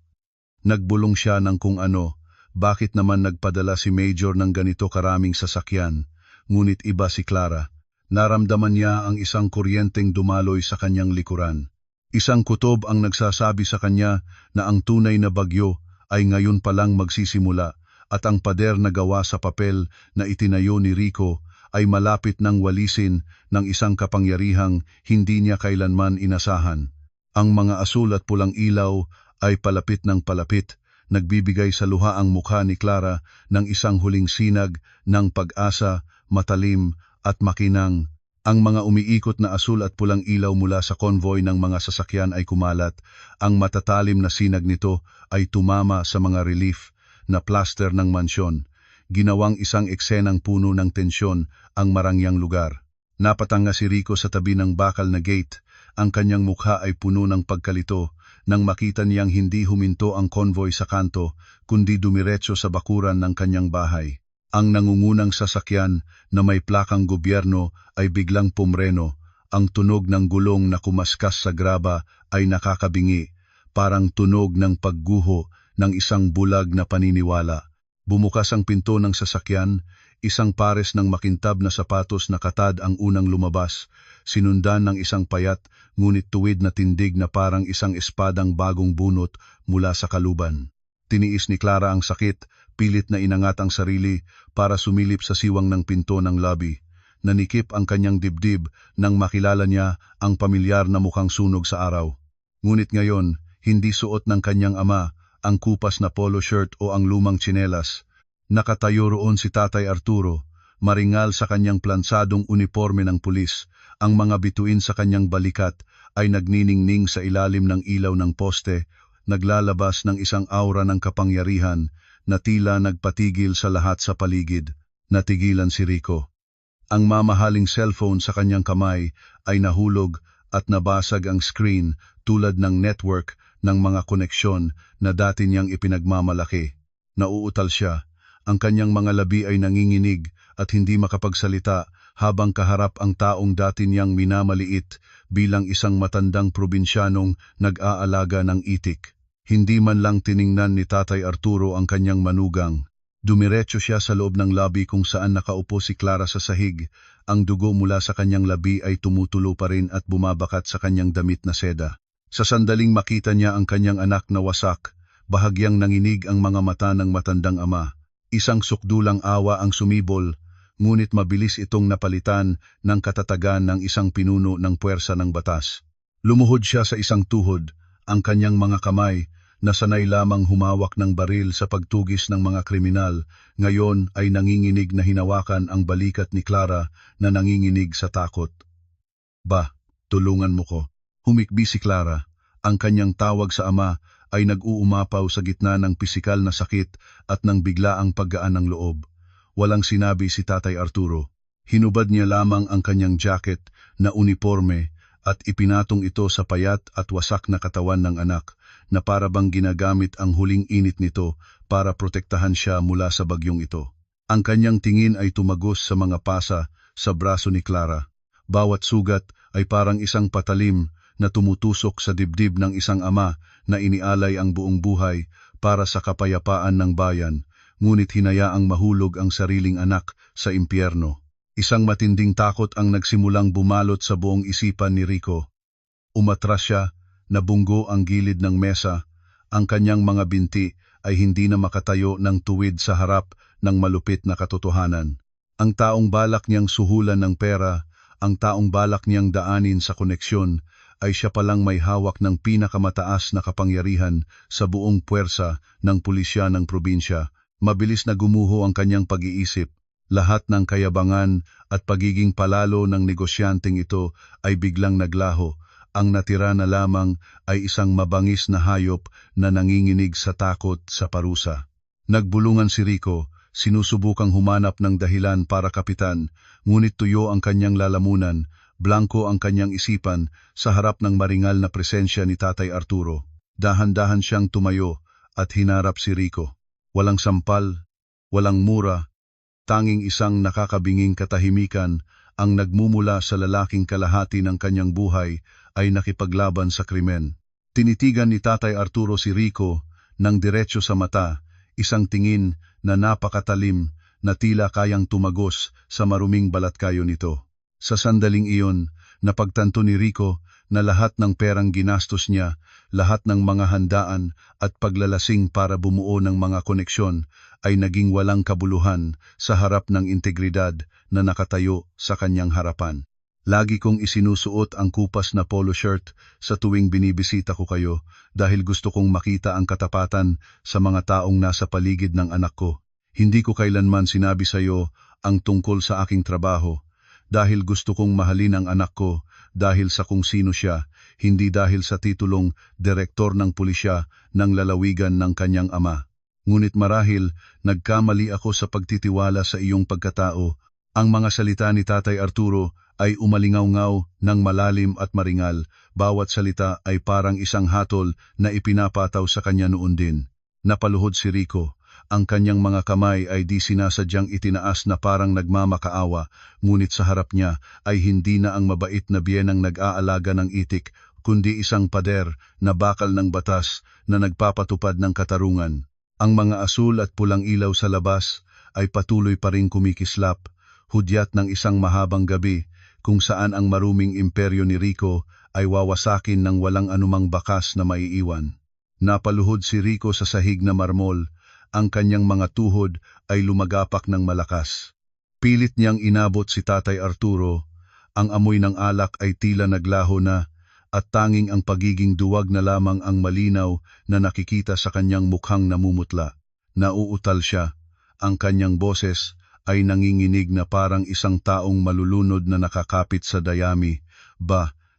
Nagbulong siya ng kung ano, bakit naman nagpadala si Major ng ganito karaming sasakyan, ngunit iba si Clara. Naramdaman niya ang isang kuryenteng dumaloy sa kanyang likuran. Isang kutob ang nagsasabi sa kanya na ang tunay na bagyo ay ngayon palang magsisimula at ang pader na gawa sa papel na itinayo ni Rico ay malapit ng walisin ng isang kapangyarihang hindi niya kailanman inasahan. Ang mga asul at pulang ilaw ay palapit ng palapit, nagbibigay sa luha ang mukha ni Clara ng isang huling sinag ng pag-asa, matalim at makinang. Ang mga umiikot na asul at pulang ilaw mula sa konvoy ng mga sasakyan ay kumalat. Ang matatalim na sinag nito ay tumama sa mga relief na plaster ng mansyon. Ginawang isang eksenang puno ng tensyon ang Marangyang lugar. Napatanga si Rico sa tabi ng bakal na gate. Ang kanyang mukha ay puno ng pagkalito nang makita niyang hindi huminto ang konvoy sa kanto, kundi dumiretso sa bakuran ng kanyang bahay. Ang nangungunang sasakyan na may plakang gobyerno ay biglang pumreno. Ang tunog ng gulong na kumaskas sa graba ay nakakabingi, parang tunog ng pagguho ng isang bulag na paniniwala. Bumukas ang pinto ng sasakyan, isang pares ng makintab na sapatos na katad ang unang lumabas, sinundan ng isang payat ngunit tuwid na tindig na parang isang espadang bagong bunot mula sa kaluban. Tiniis ni Clara ang sakit, pilit na inangat ang sarili para sumilip sa siwang ng pinto ng lobby. Nanikip ang kanyang dibdib nang makilala niya ang pamilyar na mukhang sunog sa araw. Ngunit ngayon, hindi suot ng kanyang ama ang kupas na polo shirt o ang lumang tsinelas. Nakatayo roon si Tatay Arturo, maringal sa kanyang plansadong uniforme ng pulis. Ang mga bituin sa kanyang balikat ay nagniningning sa ilalim ng ilaw ng poste, naglalabas ng isang aura ng kapangyarihan na tila nagpatigil sa lahat sa paligid. Natigilan si Rico. Ang mamahaling cellphone sa kanyang kamay ay nahulog at nabasag ang screen tulad ng network ng mga koneksyon na dati niyang ipinagmamalaki. Nauutal siya. Ang kanyang mga labi ay nanginginig at hindi makapagsalita habang kaharap ang taong dati niyang minamaliit bilang isang matandang probinsyanong nag-aalaga ng itik. Hindi man lang tiningnan ni Tatay Arturo ang kanyang manugang. Dumiretso siya sa loob ng lobby kung saan nakaupo si Clara sa sahig. Ang dugo mula sa kanyang labi ay tumutulo pa rin at bumabakat sa kanyang damit na seda. Sa sandaling makita niya ang kanyang anak na wasak, bahagyang nanginig ang mga mata ng matandang ama. Isang sukdulang awa ang sumibol, ngunit mabilis itong napalitan ng katatagan ng isang pinuno ng puwersa ng batas. Lumuhod siya sa isang tuhod, ang kanyang mga kamay, na sanay lamang humawak ng baril sa pagtugis ng mga kriminal, ngayon ay nanginginig na hinawakan ang balikat ni Clara na nanginginig sa takot. "Ba, tulungan mo ko." Humikbi si Clara. Ang kanyang tawag sa ama ay nag-uumapaw sa gitna ng pisikal na sakit at ng biglaang paggaan ng loob. Walang sinabi si Tatay Arturo. Hinubad niya lamang ang kanyang jacket na uniforme at ipinatong ito sa payat at wasak na katawan ng anak na para bang ginagamit ang huling init nito para protektahan siya mula sa bagyong ito. Ang kanyang tingin ay tumagos sa mga pasa sa braso ni Clara. Bawat sugat ay parang isang patalim na tumutusok sa dibdib ng isang ama na inialay ang buong buhay para sa kapayapaan ng bayan, ngunit hinayaang mahulog ang sariling anak sa impyerno. Isang matinding takot ang nagsimulang bumalot sa buong isipan ni Rico. Umatras siya, nabunggo ang gilid ng mesa, ang kanyang mga binti ay hindi na makatayo ng tuwid sa harap ng malupit na katotohanan. Ang taong balak niyang suhulan ng pera, ang taong balak niyang daanin sa koneksyon, ay siya palang may hawak ng pinakamataas na kapangyarihan sa buong puwersa ng pulisya ng probinsya. Mabilis na gumuho ang kanyang pag-iisip. Lahat ng kayabangan at pagiging palalo ng negosyanteng ito ay biglang naglaho. Ang natira na lamang ay isang mabangis na hayop na nanginginig sa takot sa parusa. Nagbulungan si Rico, sinusubukang humanap ng dahilan para kapitan, ngunit tuyo ang kanyang lalamunan, blanko ang kanyang isipan sa harap ng maringal na presensya ni Tatay Arturo. Dahan-dahan siyang tumayo at hinarap si Rico. Walang sampal, walang mura, tanging isang nakakabinging katahimikan ang nagmumula sa lalaking kalahati ng kanyang buhay ay nakipaglaban sa krimen. Tinitigan ni Tatay Arturo si Rico ng diretso sa mata, isang tingin na napakatalim na tila kayang tumagos sa maruming balatkayo nito. Sa sandaling iyon, napagtanto ni Rico na lahat ng perang ginastos niya, lahat ng mga handaan at paglalasing para bumuo ng mga koneksyon ay naging walang kabuluhan sa harap ng integridad na nakatayo sa kanyang harapan. Lagi kong isinusuot ang kupas na polo shirt sa tuwing binibisita ko kayo dahil gusto kong makita ang katapatan sa mga taong nasa paligid ng anak ko. Hindi ko kailanman sinabi sa iyo ang tungkol sa aking trabaho. Dahil gusto kong mahalin ang anak ko, dahil sa kung sino siya, hindi dahil sa titulong direktor ng pulisya ng lalawigan ng kanyang ama. Ngunit marahil, nagkamali ako sa pagtitiwala sa iyong pagkatao. Ang mga salita ni Tatay Arturo ay umalingaw-ngaw ng malalim at maringal. Bawat salita ay parang isang hatol na ipinapataw sa kanya noon din. Napaluhod si Rico. Ang kanyang mga kamay ay di sinasadyang itinaas na parang nagmamakaawa, ngunit sa harap niya ay hindi na ang mabait na biyenang nag-aalaga ng itik, kundi isang pader na bakal ng batas na nagpapatupad ng katarungan. Ang mga asul at pulang ilaw sa labas ay patuloy pa ring kumikislap, hudyat ng isang mahabang gabi kung saan ang maruming imperyo ni Rico ay wawasakin ng walang anumang bakas na maiiwan. Napaluhod si Rico sa sahig na marmol. Ang kanyang mga tuhod ay lumagapak ng malakas. Pilit niyang inabot si Tatay Arturo, ang amoy ng alak ay tila naglaho na, at tanging ang pagiging duwag na lamang ang malinaw na nakikita sa kanyang mukhang namumutla. Nauutal siya, ang kanyang boses ay nanginginig na parang isang taong malulunod na nakakapit sa dayami.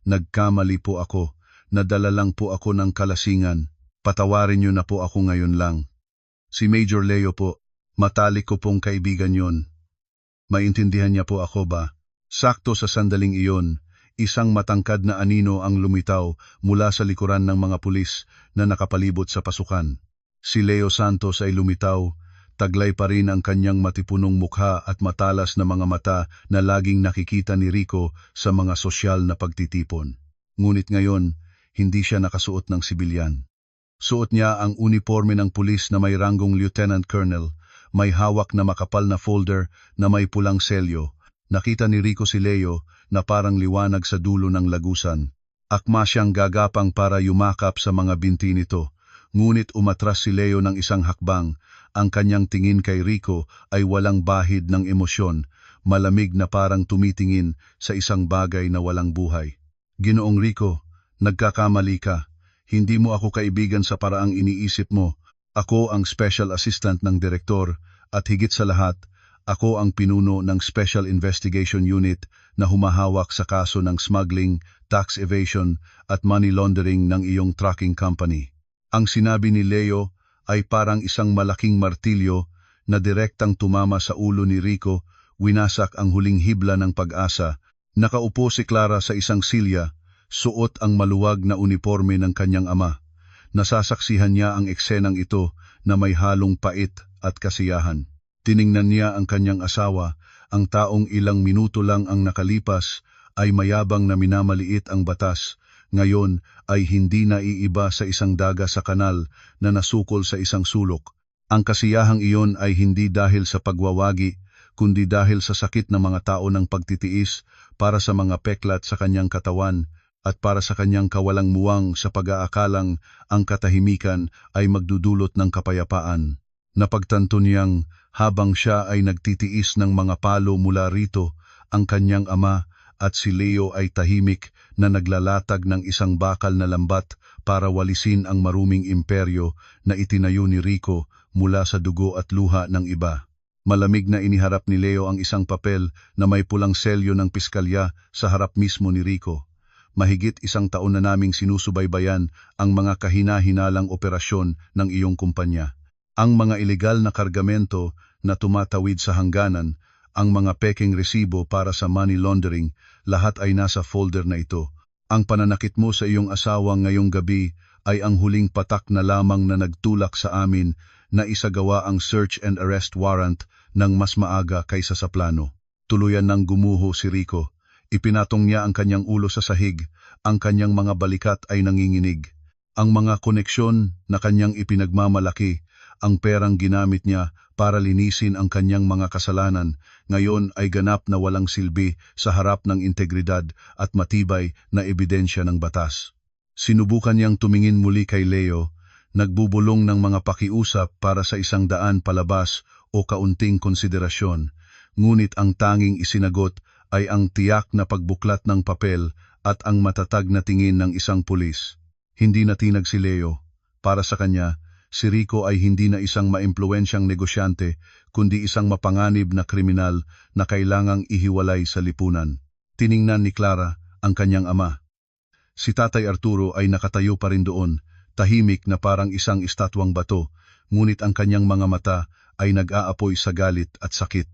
Nagkamali po ako, nadala lang po ako ng kalasingan, patawarin niyo na po ako ngayon lang. Si Major Leo po, matalik ko pong kaibigan yon. Maintindihan niya po ako ba? Sakto sa sandaling iyon, isang matangkad na anino ang lumitaw mula sa likuran ng mga pulis na nakapalibot sa pasukan. Si Leo Santos ay lumitaw, taglay pa rin ang kanyang matipunong mukha at matalas na mga mata na laging nakikita ni Rico sa mga sosyal na pagtitipon. Ngunit ngayon, hindi siya nakasuot ng sibilyan. Suot niya ang uniforme ng pulis na may ranggong Lieutenant Colonel, may hawak na makapal na folder na may pulang selyo. Nakita ni Rico si Leo na parang liwanag sa dulo ng lagusan. Akma siyang gagapang para yumakap sa mga binti nito. Ngunit umatras si Leo ng isang hakbang. Ang kanyang tingin kay Rico ay walang bahid ng emosyon, malamig na parang tumitingin sa isang bagay na walang buhay. Ginoong Rico, nagkakamali ka. Hindi mo ako kaibigan sa paraang iniisip mo. Ako ang special assistant ng direktor at higit sa lahat, ako ang pinuno ng Special Investigation Unit na humahawak sa kaso ng smuggling, tax evasion at money laundering ng iyong trucking company. Ang sinabi ni Leo ay parang isang malaking martilyo na direktang tumama sa ulo ni Rico, winasak ang huling hibla ng pag-asa. Nakaupo si Clara sa isang silya, suot ang maluwag na uniforme ng kanyang ama. Nasasaksihan niya ang eksenang ito na may halong pait at kasiyahan. Tiningnan niya ang kanyang asawa, ang taong ilang minuto lang ang nakalipas ay mayabang na minamaliit ang batas. Ngayon ay hindi na iiba sa isang daga sa kanal na nasukol sa isang sulok. Ang kasiyahang iyon ay hindi dahil sa pagwawagi, kundi dahil sa sakit ng mga tao ng pagtitiis para sa mga peklat sa kanyang katawan at para sa kanyang kawalang muwang sa pag-aakalang ang katahimikan ay magdudulot ng kapayapaan. Napagtanto niyang habang siya ay nagtitiis ng mga palo mula rito, ang kanyang ama at si Leo ay tahimik na naglalatag ng isang bakal na lambat para walisin ang maruming imperyo na itinayo ni Rico mula sa dugo at luha ng iba. Malamig na iniharap ni Leo ang isang papel na may pulang selyo ng piskalya sa harap mismo ni Rico. Mahigit 1 taon na naming sinusubaybayan ang mga kahina-hinalang operasyon ng iyong kumpanya. Ang mga ilegal na kargamento na tumatawid sa hangganan, ang mga peking resibo para sa money laundering, lahat ay nasa folder na ito. Ang pananakit mo sa iyong asawa ngayong gabi ay ang huling patak na lamang na nagtulak sa amin na isagawa ang search and arrest warrant ng mas maaga kaysa sa plano. Tuluyan ng gumuho si Rico. Ipinatong niya ang kanyang ulo sa sahig, ang kanyang mga balikat ay nanginginig. Ang mga koneksyon na kanyang ipinagmamalaki, ang perang ginamit niya para linisin ang kanyang mga kasalanan, ngayon ay ganap na walang silbi sa harap ng integridad at matibay na ebidensya ng batas. Sinubukan niyang tumingin muli kay Leo, nagbubulong ng mga pakiusap para sa 100 palabas o kaunting konsiderasyon, ngunit ang tanging isinagot ay ang tiyak na pagbuklat ng papel at ang matatag na tingin ng isang pulis. Hindi natinag si Leo. Para sa kanya, si Rico ay hindi na isang maimpluwensyang negosyante, kundi isang mapanganib na kriminal na kailangang ihiwalay sa lipunan. Tiningnan ni Clara ang kanyang ama. Si Tatay Arturo ay nakatayo pa rin doon, tahimik na parang isang estatwang bato, ngunit ang kanyang mga mata ay nag-aapoy sa galit at sakit.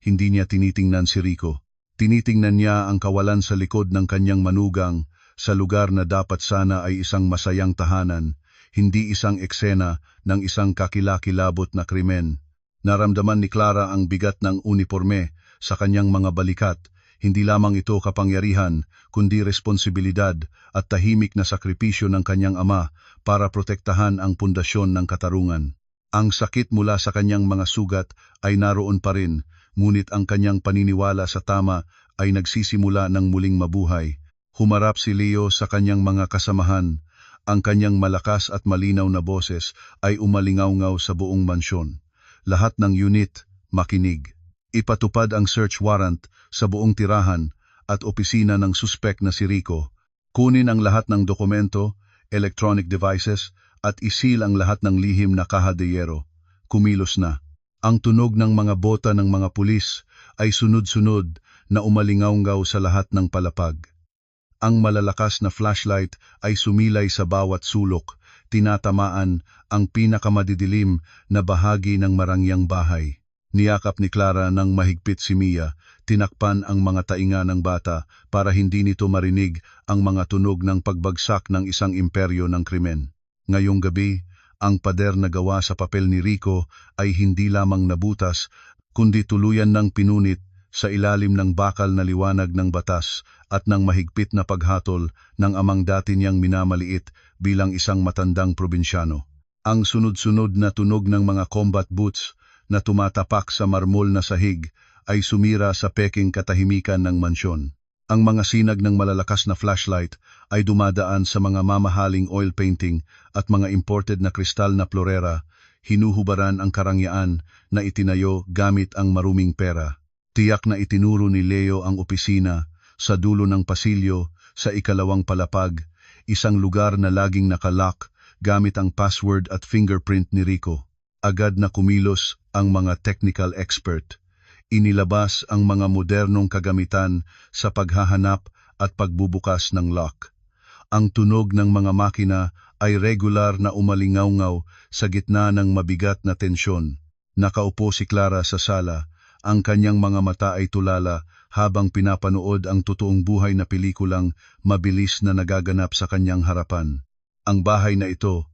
Hindi niya tinitingnan si Rico. Tinitingnan niya ang kawalan sa likod ng kanyang manugang sa lugar na dapat sana ay isang masayang tahanan, hindi isang eksena ng isang kakilakilabot na krimen. Naramdaman ni Clara ang bigat ng uniforme sa kanyang mga balikat. Hindi lamang ito kapangyarihan, kundi responsibilidad at tahimik na sakripisyo ng kanyang ama para protektahan ang pundasyon ng katarungan. Ang sakit mula sa kanyang mga sugat ay naroon pa rin, ngunit ang kanyang paniniwala sa tama ay nagsisimula ng muling mabuhay. Humarap si Leo sa kanyang mga kasamahan. Ang kanyang malakas at malinaw na boses ay umalingaw-ngaw sa buong mansyon. Lahat ng unit, makinig. Ipatupad ang search warrant sa buong tirahan at opisina ng suspek na si Rico. Kunin ang lahat ng dokumento, electronic devices at isil ang lahat ng lihim na kaha de yero. Kumilos na. Ang tunog ng mga bota ng mga pulis ay sunod-sunod na umalingaw-ngaw sa lahat ng palapag. Ang malalakas na flashlight ay sumilay sa bawat sulok, tinatamaan ang pinakamadidilim na bahagi ng marangyang bahay. Niyakap ni Clara ng mahigpit si Mia, tinakpan ang mga tainga ng bata para hindi nito marinig ang mga tunog ng pagbagsak ng isang imperyo ng krimen. Ngayong gabi, ang pader na gawa sa papel ni Rico ay hindi lamang nabutas, kundi tuluyan ng pinunit sa ilalim ng bakal na liwanag ng batas at ng mahigpit na paghatol ng amang dati niyang minamaliit bilang isang matandang probinsyano. Ang sunod-sunod na tunog ng mga combat boots na tumatapak sa marmol na sahig ay sumira sa peking katahimikan ng mansyon. Ang mga sinag ng malalakas na flashlight ay dumadaan sa mga mamahaling oil painting at mga imported na kristal na florera, hinuhubaran ang karangyaan na itinayo gamit ang maruming pera. Tiyak na itinuro ni Leo ang opisina sa dulo ng pasilyo sa ikalawang palapag, isang lugar na laging nakalock gamit ang password at fingerprint ni Rico. Agad na kumilos ang mga technical expert. Inilabas ang mga modernong kagamitan sa paghahanap at pagbubukas ng lock. Ang tunog ng mga makina ay regular na umalingaw-ngaw sa gitna ng mabigat na tensyon. Nakaupo si Clara sa sala, ang kanyang mga mata ay tulala habang pinapanood ang totoong buhay na pelikulang mabilis na nagaganap sa kanyang harapan. Ang bahay na ito,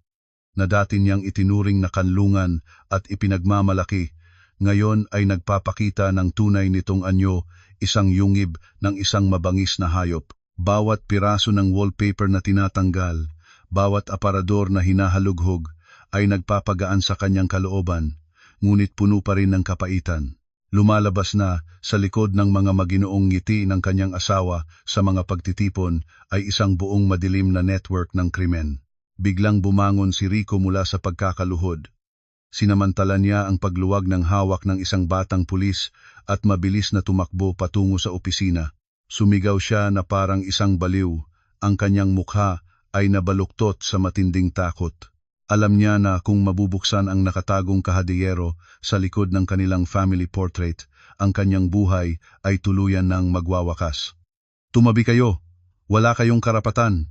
na dati niyang itinuring na kanlungan at ipinagmamalaki, ngayon ay nagpapakita ng tunay nitong anyo, isang yungib ng isang mabangis na hayop. Bawat piraso ng wallpaper na tinatanggal, bawat aparador na hinahalughog ay nagpapagaan sa kanyang kalooban, ngunit puno pa rin ng kapaitan. Lumalabas na sa likod ng mga maginoong ngiti ng kanyang asawa sa mga pagtitipon ay isang buong madilim na network ng krimen. Biglang bumangon si Rico mula sa pagkakaluhod. Sinamantala niya ang pagluwag ng hawak ng isang batang pulis at mabilis na tumakbo patungo sa opisina. Sumigaw siya na parang isang baliw. Ang kanyang mukha ay nabaluktot sa matinding takot. Alam niya na kung mabubuksan ang nakatagong kahadiyero sa likod ng kanilang family portrait, ang kanyang buhay ay tuluyan ng magwawakas. Tumabi kayo! Wala kayong karapatan!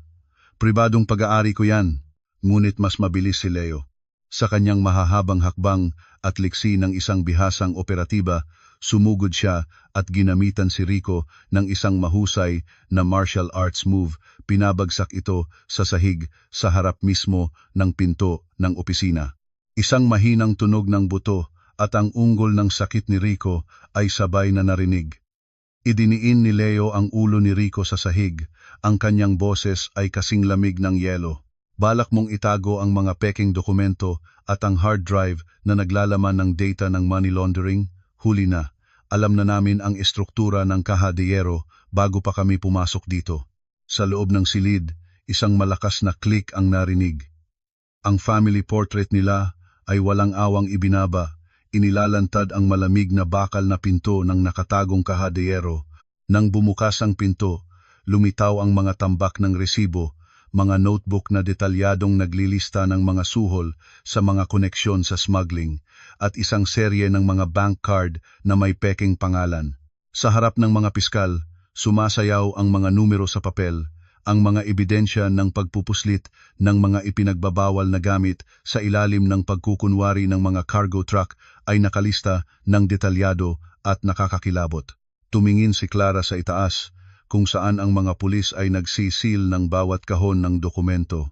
Pribadong pag-aari ko yan! Ngunit mas mabilis si Leo. Sa kanyang mahahabang hakbang at liksi ng isang bihasang operatiba, sumugod siya at ginamitan si Rico ng isang mahusay na martial arts move. Pinabagsak ito sa sahig sa harap mismo ng pinto ng opisina. Isang mahinang tunog ng buto at ang unggol ng sakit ni Rico ay sabay na narinig. Idiniin ni Leo ang ulo ni Rico sa sahig. Ang kanyang boses ay kasing lamig ng yelo. Balak mong itago ang mga peking dokumento at ang hard drive na naglalaman ng data ng money laundering? Huli na. Alam na namin ang estruktura ng kahadiyero bago pa kami pumasok dito. Sa loob ng silid, isang malakas na click ang narinig. Ang family portrait nila ay walang awang ibinaba. Inilalantad ang malamig na bakal na pinto ng nakatagong kahadiyero. Nang bumukas ang pinto, lumitaw ang mga tambak ng resibo, mga notebook na detalyadong naglilista ng mga suhol sa mga koneksyon sa smuggling, at isang serye ng mga bank card na may peking pangalan. Sa harap ng mga piskal, sumasayaw ang mga numero sa papel, ang mga ebidensya ng pagpupuslit ng mga ipinagbabawal na gamit sa ilalim ng pagkukunwari ng mga cargo truck ay nakalista ng detalyado at nakakakilabot. Tumingin si Clara sa itaas, kung saan ang mga pulis ay nagsisil ng bawat kahon ng dokumento.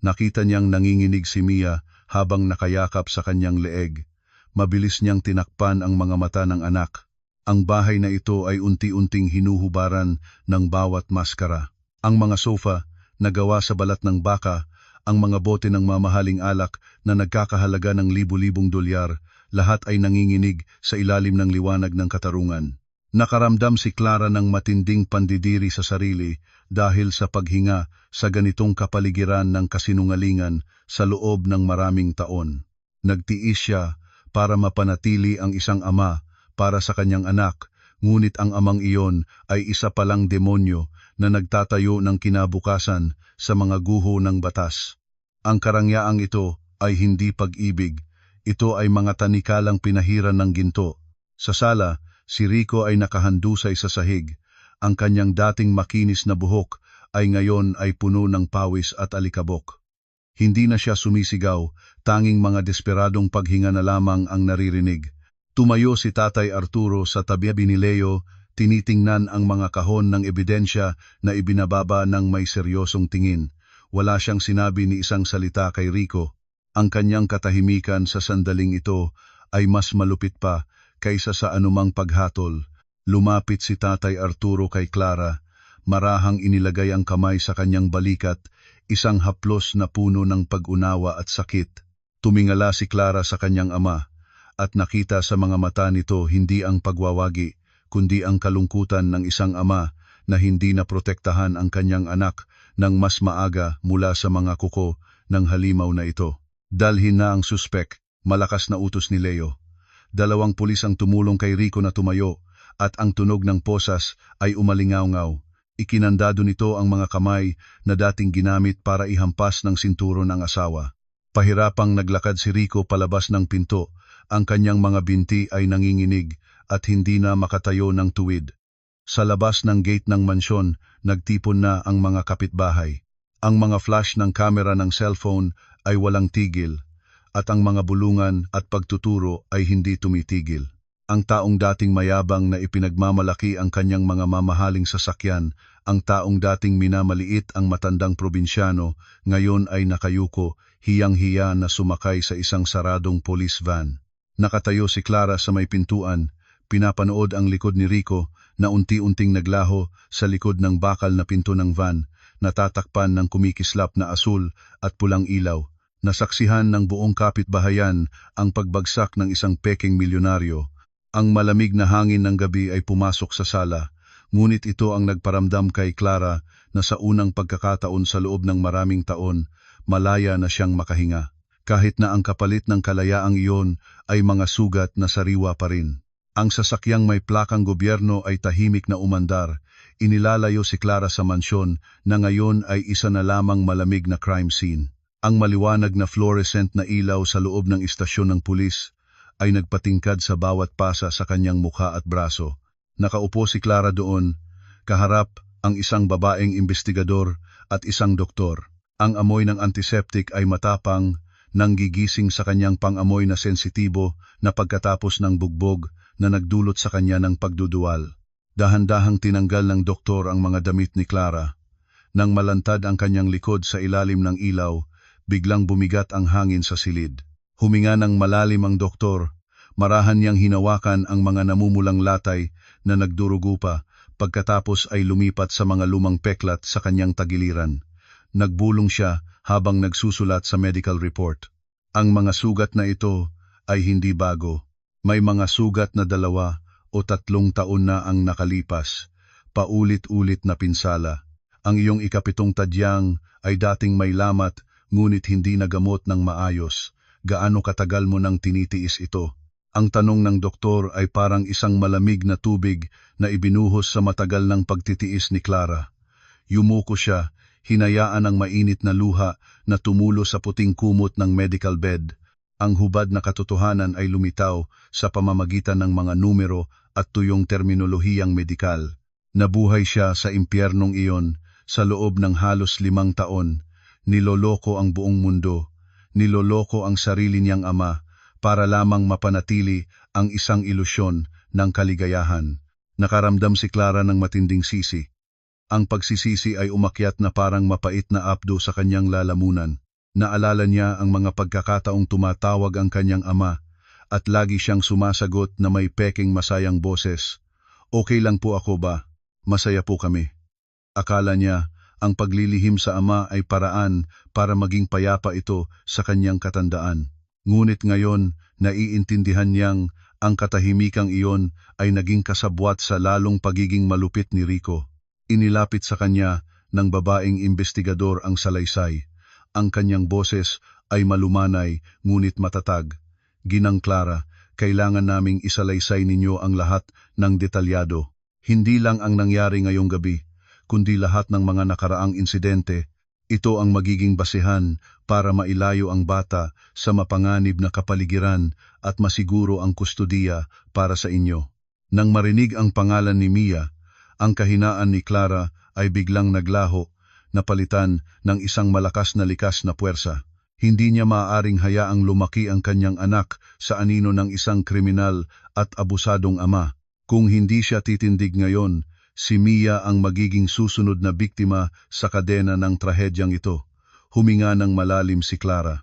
Nakita niyang nanginginig si Mia habang nakayakap sa kanyang leeg. Mabilis niyang tinakpan ang mga mata ng anak. Ang bahay na ito ay unti-unting hinuhubaran ng bawat maskara. Ang mga sofa na gawa sa balat ng baka, ang mga bote ng mamahaling alak na nagkakahalaga ng libu-libong dolyar, lahat ay nanginginig sa ilalim ng liwanag ng katarungan. Nakaramdam si Clara ng matinding pandidiri sa sarili dahil sa paghinga sa ganitong kapaligiran ng kasinungalingan sa loob ng maraming taon. Nagtiis siya para mapanatili ang isang ama para sa kanyang anak, ngunit ang amang iyon ay isa palang demonyo na nagtatayo ng kinabukasan sa mga guho ng batas. Ang karangyaang ito ay hindi pag-ibig, ito ay mga tanikalang pinahiran ng ginto. Sa sala, si Rico ay nakahandusay sa sahig. Ang kanyang dating makinis na buhok ay ngayon ay puno ng pawis at alikabok. Hindi na siya sumisigaw, tanging mga desperadong paghinga na lamang ang naririnig. Tumayo si Tatay Arturo sa tabi ni Leo, tinitingnan ang mga kahon ng ebidensya na ibinababa ng may seryosong tingin. Wala siyang sinabi ni isang salita kay Rico. Ang kanyang katahimikan sa sandaling ito ay mas malupit pa kaysa sa anumang paghatol. Lumapit si Tatay Arturo kay Clara, marahang inilagay ang kamay sa kanyang balikat, isang haplos na puno ng pag-unawa at sakit. Tumingala si Clara sa kanyang ama, at nakita sa mga mata nito hindi ang pagwawagi, kundi ang kalungkutan ng isang ama na hindi na protektahan ang kanyang anak ng mas maaga mula sa mga kuko ng halimaw na ito. Dalhin na ang suspek, malakas na utos ni Leo. 2 pulis ang tumulong kay Rico na tumayo, at ang tunog ng posas ay umalingaw-ngaw. Ikinandado nito ang mga kamay na dating ginamit para ihampas ng sinturo ng asawa. Pahirapang naglakad si Rico palabas ng pinto, ang kanyang mga binti ay nanginginig at hindi na makatayo ng tuwid. Sa labas ng gate ng mansyon, nagtipon na ang mga kapitbahay. Ang mga flash ng kamera ng cellphone ay walang tigil, at ang mga bulungan at pagtuturo ay hindi tumitigil. Ang taong dating mayabang na ipinagmamalaki ang kanyang mga mamahaling sasakyan, ang taong dating minamaliit ang matandang probinsyano, ngayon ay nakayuko, hiyang-hiya na sumakay sa isang saradong police van. Nakatayo si Clara sa may pintuan, pinapanood ang likod ni Rico na unti-unting naglaho sa likod ng bakal na pinto ng van, natatakpan ng kumikislap na asul at pulang ilaw. Nasaksihan ng buong kapitbahayan ang pagbagsak ng isang peking milyonaryo. Ang malamig na hangin ng gabi ay pumasok sa sala, ngunit ito ang nagparamdam kay Clara na sa unang pagkakataon sa loob ng maraming taon, malaya na siyang makahinga. Kahit na ang kapalit ng kalayaang iyon ay mga sugat na sariwa pa rin. Ang sasakyang may plakang gobyerno ay tahimik na umandar. Inilalayo si Clara sa mansyon na ngayon ay isa na lamang malamig na crime scene. Ang maliwanag na fluorescent na ilaw sa loob ng istasyon ng pulis ay nagpatingkad sa bawat pasa sa kanyang mukha at braso. Nakaupo si Clara doon, kaharap ang isang babaeng investigador at isang doktor. Ang amoy ng antiseptic ay matapang, nanggigising sa kanyang pang-amoy na sensitibo na pagkatapos ng bugbog na nagdulot sa kanya ng pagduduwal. Dahan-dahang tinanggal ng doktor ang mga damit ni Clara. Nang malantad ang kanyang likod sa ilalim ng ilaw, biglang bumigat ang hangin sa silid. Huminga ng malalim ang doktor, marahan niyang hinawakan ang mga namumulang latay na nagdurugo pa, pagkatapos ay lumipat sa mga lumang peklat sa kanyang tagiliran. Nagbulong siya habang nagsusulat sa medical report. Ang mga sugat na ito ay hindi bago. May mga sugat na 2 o 3 taon na ang nakalipas, paulit-ulit na pinsala. Ang iyong ika-7 tadyang ay dating may lamat ngunit hindi nagamot ng maayos. Gaano katagal mo nang tinitiis ito? Ang tanong ng doktor ay parang isang malamig na tubig na ibinuhos sa matagal ng pagtitiis ni Clara. Yumuko siya, hinayaan ang mainit na luha na tumulo sa puting kumot ng medical bed. Ang hubad na katotohanan ay lumitaw sa pamamagitan ng mga numero at tuyong terminolohiyang medikal. Nabuhay siya sa impyernong iyon sa loob ng halos 5 taon. Niloloko ang buong mundo. Niloloko ang sarili niyang ama para lamang mapanatili ang isang ilusyon ng kaligayahan. Nakaramdam si Clara ng matinding sisi. Ang pagsisisi ay umakyat na parang mapait na apdo sa kanyang lalamunan. Naalala niya ang mga pagkakataong tumatawag ang kanyang ama at lagi siyang sumasagot na may peking masayang boses. Okay lang po ako ba? Masaya po kami. Akala niya ang paglilihim sa ama ay paraan para maging payapa ito sa kanyang katandaan. Ngunit ngayon, naiintindihan niyang ang katahimikang iyon ay naging kasabwat sa lalong pagiging malupit ni Rico. Inilapit sa kanya ng babaeng investigador ang salaysay. Ang kanyang boses ay malumanay ngunit matatag. Ginang Clara, kailangan naming isalaysay ninyo ang lahat ng detalyado. Hindi lang ang nangyari ngayong gabi, kundi lahat ng mga nakaraang insidente. Ito ang magiging basehan para mailayo ang bata sa mapanganib na kapaligiran at masiguro ang kustodiya para sa inyo. Nang marinig ang pangalan ni Mia, ang kahinaan ni Clara ay biglang naglaho, napalitan ng isang malakas na likas na puwersa. Hindi niya maaaring hayaang lumaki ang kanyang anak sa anino ng isang kriminal at abusadong ama. Kung hindi siya titindig ngayon, si Mia ang magiging susunod na biktima sa kadena ng trahedyang ito. Huminga ng malalim si Clara.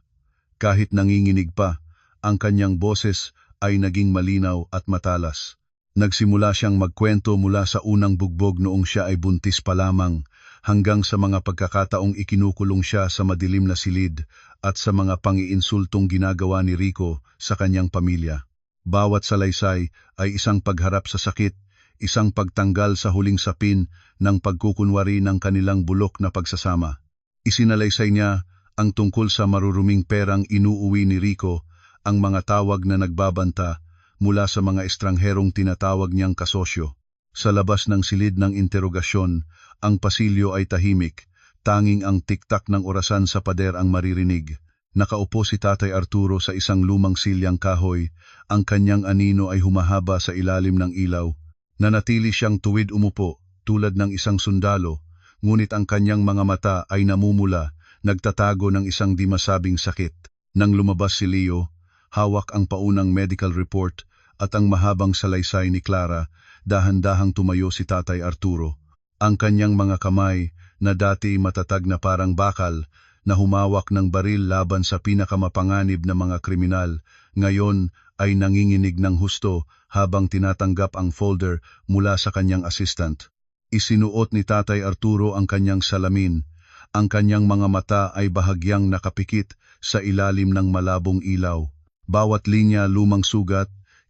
Kahit nanginginig pa, ang kanyang boses ay naging malinaw at matalas. Nagsimula siyang magkwento mula sa unang bugbog noong siya ay buntis pa lamang, hanggang sa mga pagkakataong ikinukulong siya sa madilim na silid at sa mga pangiinsultong ginagawa ni Rico sa kanyang pamilya. Bawat salaysay ay isang pagharap sa sakit, isang pagtanggal sa huling sapin ng pagkukunwari ng kanilang bulok na pagsasama. Isinalaysay niya ang tungkol sa maruruming perang inuuwi ni Rico, ang mga tawag na nagbabanta mula sa mga estrangherong tinatawag niyang kasosyo. Sa labas ng silid ng interogasyon, ang pasilyo ay tahimik, tanging ang tiktak ng orasan sa pader ang maririnig. Nakaupo si Tatay Arturo sa isang lumang silyang kahoy, ang kanyang anino ay humahaba sa ilalim ng ilaw. Nanatili siyang tuwid umupo, tulad ng isang sundalo, ngunit ang kanyang mga mata ay namumula, nagtatago ng isang di masabing sakit. Nang lumabas si Leo, hawak ang paunang medical report at ang mahabang salaysay ni Clara, dahan-dahang tumayo si Tatay Arturo. Ang kanyang mga kamay, na dati matatag na parang bakal, na humawak ng baril laban sa pinakamapanganib na mga kriminal, ngayon ay nanginginig ng husto habang tinatanggap ang folder mula sa kanyang assistant. Isinuot ni Tatay Arturo ang kanyang salamin. Ang kanyang mga mata ay bahagyang nakapikit sa ilalim ng malabong ilaw. Bawat linya lumang sugat,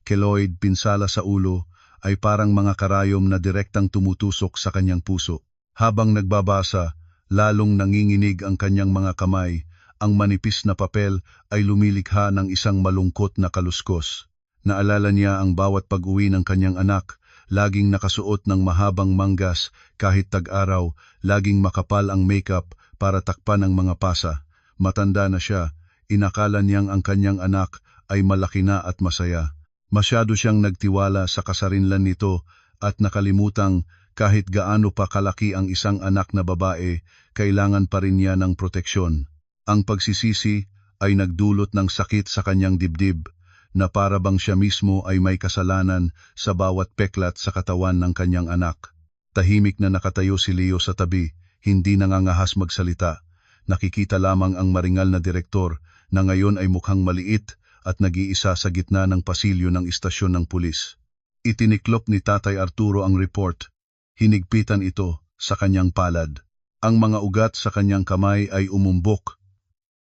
keloid, pinsala sa ulo, ay parang mga karayom na direktang tumutusok sa kanyang puso. Habang nagbabasa, lalong nanginginig ang kanyang mga kamay. Ang manipis na papel ay lumilikha ng isang malungkot na kaluskos. Naalala niya ang bawat pag-uwi ng kanyang anak, laging nakasuot ng mahabang manggas kahit tag-araw, laging makapal ang makeup para takpan ang mga pasa. Matanda na siya, inakala niyang ang kanyang anak ay malaki na at masaya. Masyado siyang nagtiwala sa kasarinlan nito at nakalimutang kahit gaano pa kalaki ang isang anak na babae, kailangan pa rin niya ng proteksyon. Ang pagsisisi ay nagdulot ng sakit sa kanyang dibdib, na para bang siya mismo ay may kasalanan sa bawat peklat sa katawan ng kanyang anak. Tahimik na nakatayo si Leo sa tabi, hindi nangangahas magsalita. Nakikita lamang ang maringal na direktor na ngayon ay mukhang maliit at nag-iisa sa gitna ng pasilyo ng istasyon ng pulis. Itiniklop ni Tatay Arturo ang report. Hinigpitan ito sa kanyang palad. Ang mga ugat sa kanyang kamay ay umumbok.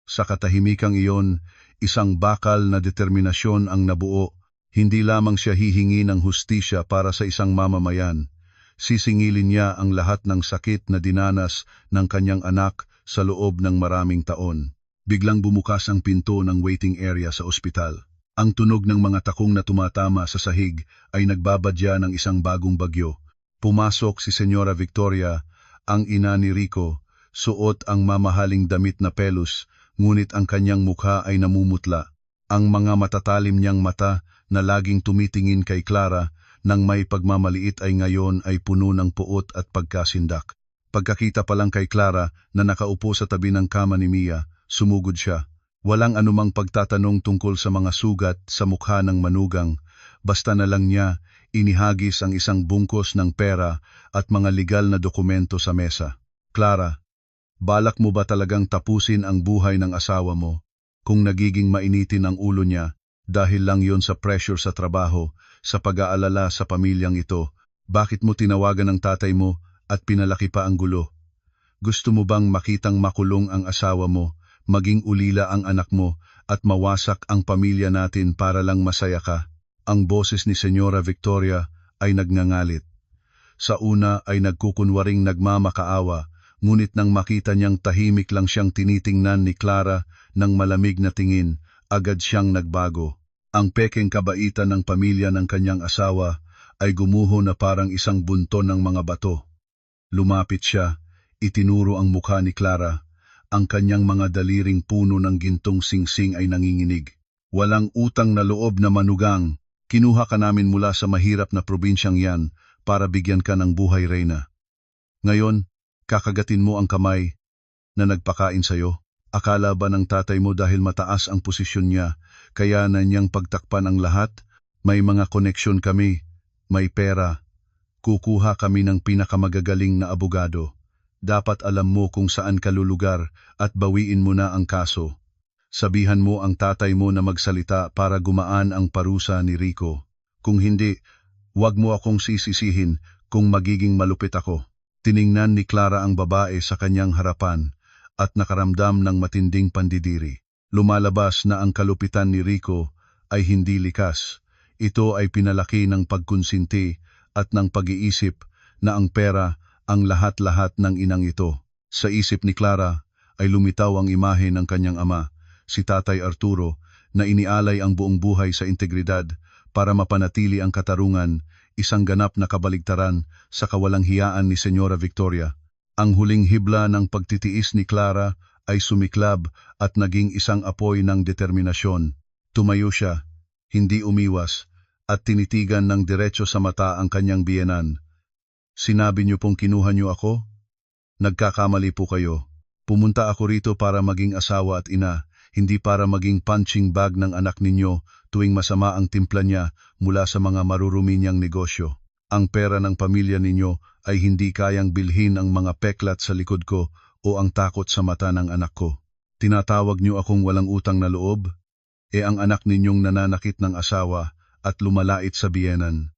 Sa katahimikang iyon, isang bakal na determinasyon ang nabuo. Hindi lamang siya hihingi ng hustisya para sa isang mamamayan. Sisingilin niya ang lahat ng sakit na dinanas ng kanyang anak sa loob ng maraming taon. Biglang bumukas ang pinto ng waiting area sa ospital. Ang tunog ng mga takong na tumatama sa sahig ay nagbabadya ng isang bagong bagyo. Pumasok si Senyora Victoria, ang ina ni Rico, suot ang mamahaling damit na pelus, ngunit ang kanyang mukha ay namumutla. Ang mga matatalim niyang mata na laging tumitingin kay Clara nang may pagmamaliit ay ngayon ay puno ng puot at pagkasindak. Pagkakita pa lang kay Clara na nakaupo sa tabi ng kama ni Mia, sumugod siya. Walang anumang pagtatanong tungkol sa mga sugat sa mukha ng manugang, basta na lang niya inihagis ang isang bungkos ng pera at mga legal na dokumento sa mesa. Clara, balak mo ba talagang tapusin ang buhay ng asawa mo? Kung nagiging mainitin ang ulo niya, dahil lang yon sa pressure sa trabaho, sa pag-aalala sa pamilyang ito, bakit mo tinawagan ng tatay mo at pinalaki pa ang gulo? Gusto mo bang makitang makulong ang asawa mo, maging ulila ang anak mo, at mawasak ang pamilya natin para lang masaya ka? Ang boses ni Senyora Victoria ay nagngangalit. Sa una ay nagkukunwaring nagmamakaawa, ngunit nang makita niyang tahimik lang siyang tinitingnan ni Clara ng malamig na tingin, agad siyang nagbago. Ang pekeng kabaitan ng pamilya ng kanyang asawa ay gumuho na parang isang bunton ng mga bato. Lumapit siya, itinuro ang mukha ni Clara. Ang kanyang mga daliring puno ng gintong singsing ay nanginginig. Walang utang na loob na manugang, kinuha ka namin mula sa mahirap na probinsyang yan para bigyan ka ng buhay, Reyna. Ngayon, kakagatin mo ang kamay na nagpakain sa'yo. Akala ba ng tatay mo dahil mataas ang posisyon niya, kaya na niyang pagtakpan ang lahat? May mga koneksyon kami, may pera. Kukuha kami ng pinakamagagaling na abogado. Dapat alam mo kung saan ka lulugar at bawiin mo na ang kaso. Sabihan mo ang tatay mo na magsalita para gumaan ang parusa ni Rico. Kung hindi, huwag mo akong sisisihin kung magiging malupit ako. Tiningnan ni Clara ang babae sa kanyang harapan at nakaramdam ng matinding pandidiri. Lumalabas na ang kalupitan ni Rico ay hindi likas. Ito ay pinalaki ng pagkonsinti at ng pag-iisip na ang pera ang lahat-lahat ng inang ito. Sa isip ni Clara ay lumitaw ang imahe ng kanyang ama, si Tatay Arturo, na inialay ang buong buhay sa integridad para mapanatili ang katarungan, isang ganap na kabaligtaran sa kawalang hiyaan ni Senyora Victoria. Ang huling hibla ng pagtitiis ni Clara ay sumiklab at naging isang apoy ng determinasyon. Tumayo siya, hindi umiwas, at tinitigan ng diretso sa mata ang kanyang biyenan. Sinabi niyo pong kinuha niyo ako? Nagkakamali po kayo. Pumunta ako rito para maging asawa at ina, hindi para maging punching bag ng anak ninyo tuwing masama ang timpla niya mula sa mga marurumi niyang negosyo. Ang pera ng pamilya ninyo ay hindi kayang bilhin ang mga peklat sa likod ko o ang takot sa mata ng anak ko. Tinatawag niyo akong walang utang na loob? Ang anak ninyong nananakit ng asawa at lumalait sa biyenan.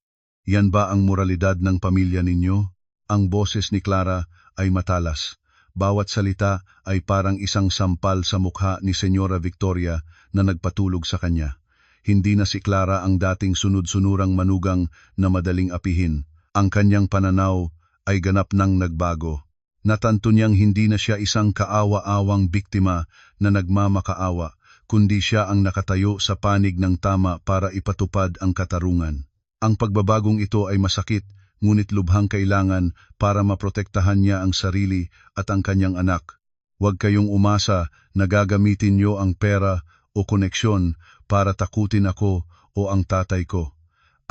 Yan ba ang moralidad ng pamilya ninyo? Ang boses ni Clara ay matalas. Bawat salita ay parang isang sampal sa mukha ni Senyora Victoria na nagpatulog sa kanya. hindi na si Clara ang dating sunod-sunurang manugang na madaling apihin. Ang kanyang pananaw ay ganap nang nagbago. Natanto niyang hindi na siya isang kaawa-awang biktima na nagmamakaawa, kundi siya ang nakatayo sa panig ng tama para ipatupad ang katarungan. Ang pagbabagong ito ay masakit, ngunit lubhang kailangan para maprotektahan niya ang sarili at ang kanyang anak. Huwag kayong umasa na gagamitin niyo ang pera o koneksyon para takutin ako o ang tatay ko.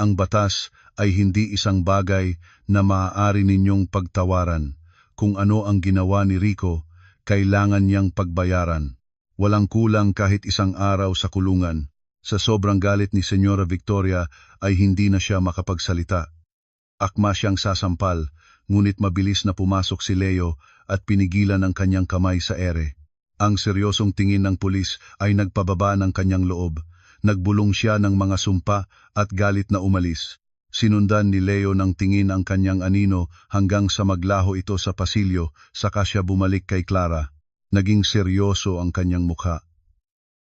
Ang batas ay hindi isang bagay na maaari ninyong pagtawaran. Kung ano ang ginawa ni Rico, kailangan niyang pagbayaran. Walang kulang kahit isang araw sa kulungan. Sa sobrang galit ni Senyora Victoria ay hindi na siya makapagsalita. Akma siyang sasampal, ngunit mabilis na pumasok si Leo at pinigilan ang kanyang kamay sa ere. Ang seryosong tingin ng pulis ay nagpababa ng kanyang loob. Nagbulong siya ng mga sumpa at galit na umalis. Sinundan ni Leo ng tingin ang kanyang anino hanggang sa maglaho ito sa pasilyo, saka siya bumalik kay Clara. Naging seryoso ang kanyang mukha.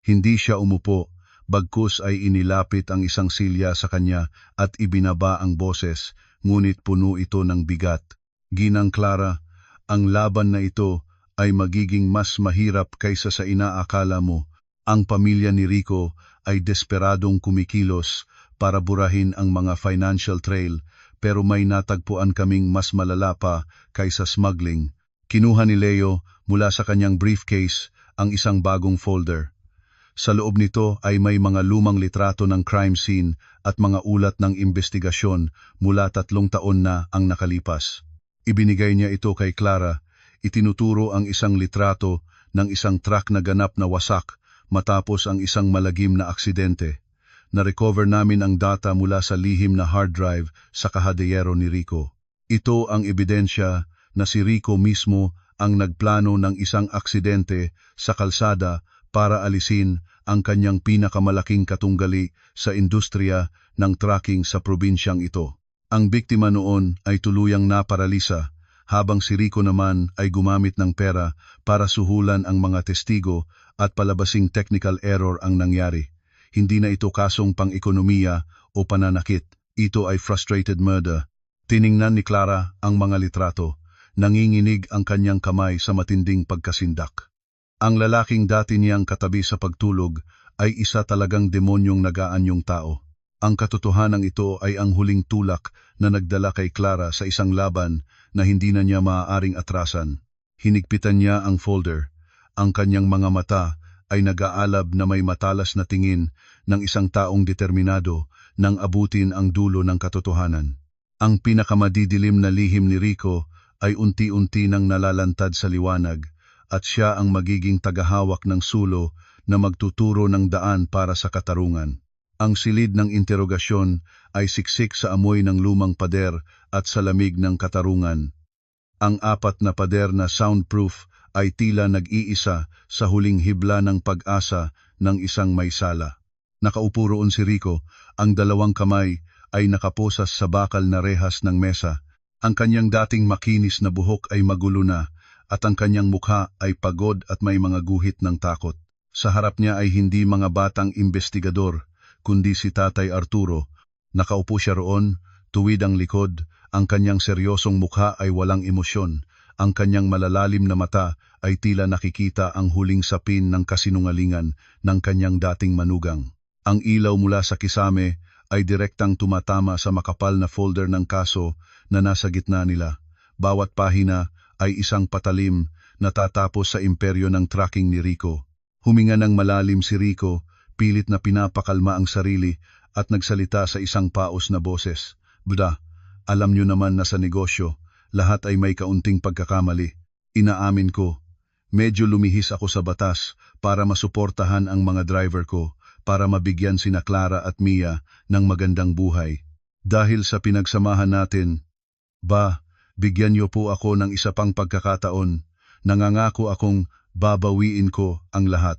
Hindi siya umupo, bagkus ay inilapit ang isang silya sa kanya at ibinaba ang boses, ngunit puno ito ng bigat. Ginang Clara, ang laban na ito ay magiging mas mahirap kaysa sa inaakala mo. Ang pamilya ni Rico ay desperadong kumikilos para burahin ang mga financial trail, pero may natagpuan kaming mas malala pa kaysa smuggling. Kinuha ni Leo mula sa kanyang briefcase ang isang bagong folder. Sa loob nito ay may mga lumang litrato ng crime scene at mga ulat ng investigasyon mula 3 taon na ang nakalipas. Ibinigay niya ito kay Clara. Itinuturo ang isang litrato ng isang truck na ganap na wasak matapos ang isang malagim na aksidente. Na-recover namin ang data mula sa lihim na hard drive sa kahadeyero ni Rico. Ito ang ebidensya na si Rico mismo ang nagplano ng isang aksidente sa kalsada para alisin ang kanyang pinakamalaking katunggali sa industriya ng trucking sa probinsyang ito. Ang biktima noon ay tuluyang naparalisa, habang si Rico naman ay gumamit ng pera para suhulan ang mga testigo at palabasing technical error ang nangyari. Hindi na ito kasong pang-ekonomiya o pananakit. Ito ay frustrated murder. Tiningnan ni Clara ang mga litrato. Nanginginig ang kanyang kamay sa matinding pagkasindak. Ang lalaking dati niyang katabi sa pagtulog ay isa talagang demonyong nagaanyong tao. Ang katotohanan ito ay ang huling tulak na nagdala kay Clara sa isang laban na hindi na niya maaaring atrasan. Hinigpitan niya ang folder. Ang kanyang mga mata ay nag-aalab na may matalas na tingin ng isang taong determinado nang abutin ang dulo ng katotohanan. Ang pinakamadidilim na lihim ni Rico ay unti-unti nang nalalantad sa liwanag at siya ang magiging tagahawak ng sulo na magtuturo ng daan para sa katarungan. Ang silid ng interogasyon ay siksik sa amoy ng lumang pader at sa lamig ng katarungan. Ang 4 na pader na soundproof ay tila nag-iisa sa huling hibla ng pag-asa ng isang may sala. Nakaupo roon si Rico, ang 2 kamay ay nakaposas sa bakal na rehas ng mesa. Ang kanyang dating makinis na buhok ay magulo na, at ang kanyang mukha ay pagod at may mga guhit ng takot. Sa harap niya ay hindi mga batang investigador, kundi si Tatay Arturo. Nakaupo siya roon, tuwid ang likod, ang kanyang seryosong mukha ay walang emosyon. Ang kanyang malalalim na mata ay tila nakikita ang huling sapin ng kasinungalingan ng kanyang dating manugang. Ang ilaw mula sa kisame ay direktang tumatama sa makapal na folder ng kaso na nasa gitna nila. Bawat pahina ay isang patalim na tatapos sa imperyo ng tracking ni Rico. Huminga ng malalim si Rico, pilit na pinapakalma ang sarili at nagsalita sa isang paos na boses. "Buda, alam niyo naman na sa negosyo, lahat ay may kaunting pagkakamali. Inaamin ko, medyo lumihis ako sa batas para masuportahan ang mga driver ko, para mabigyan sina Clara at Mia ng magandang buhay. Dahil sa pinagsamahan natin, bigyan niyo po ako ng isa pang pagkakataon. Nangangako akong babawiin ko ang lahat.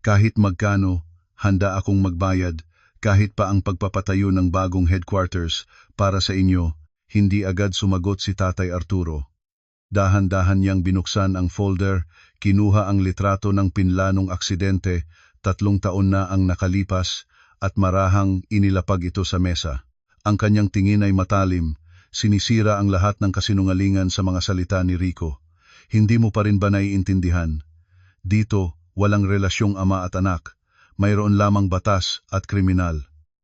Kahit magkano, handa akong magbayad, kahit pa ang pagpapatayo ng bagong headquarters para sa inyo." Hindi agad sumagot si Tatay Arturo. Dahan-dahan niyang binuksan ang folder, kinuha ang litrato ng pinlanong aksidente, 3 taon na ang nakalipas, at marahang inilapag ito sa mesa. Ang kanyang tingin ay matalim, sinisira ang lahat ng kasinungalingan sa mga salita ni Rico. Hindi mo pa rin ba naiintindihan? Dito, walang relasyong ama at anak. Mayroon lamang batas at kriminal.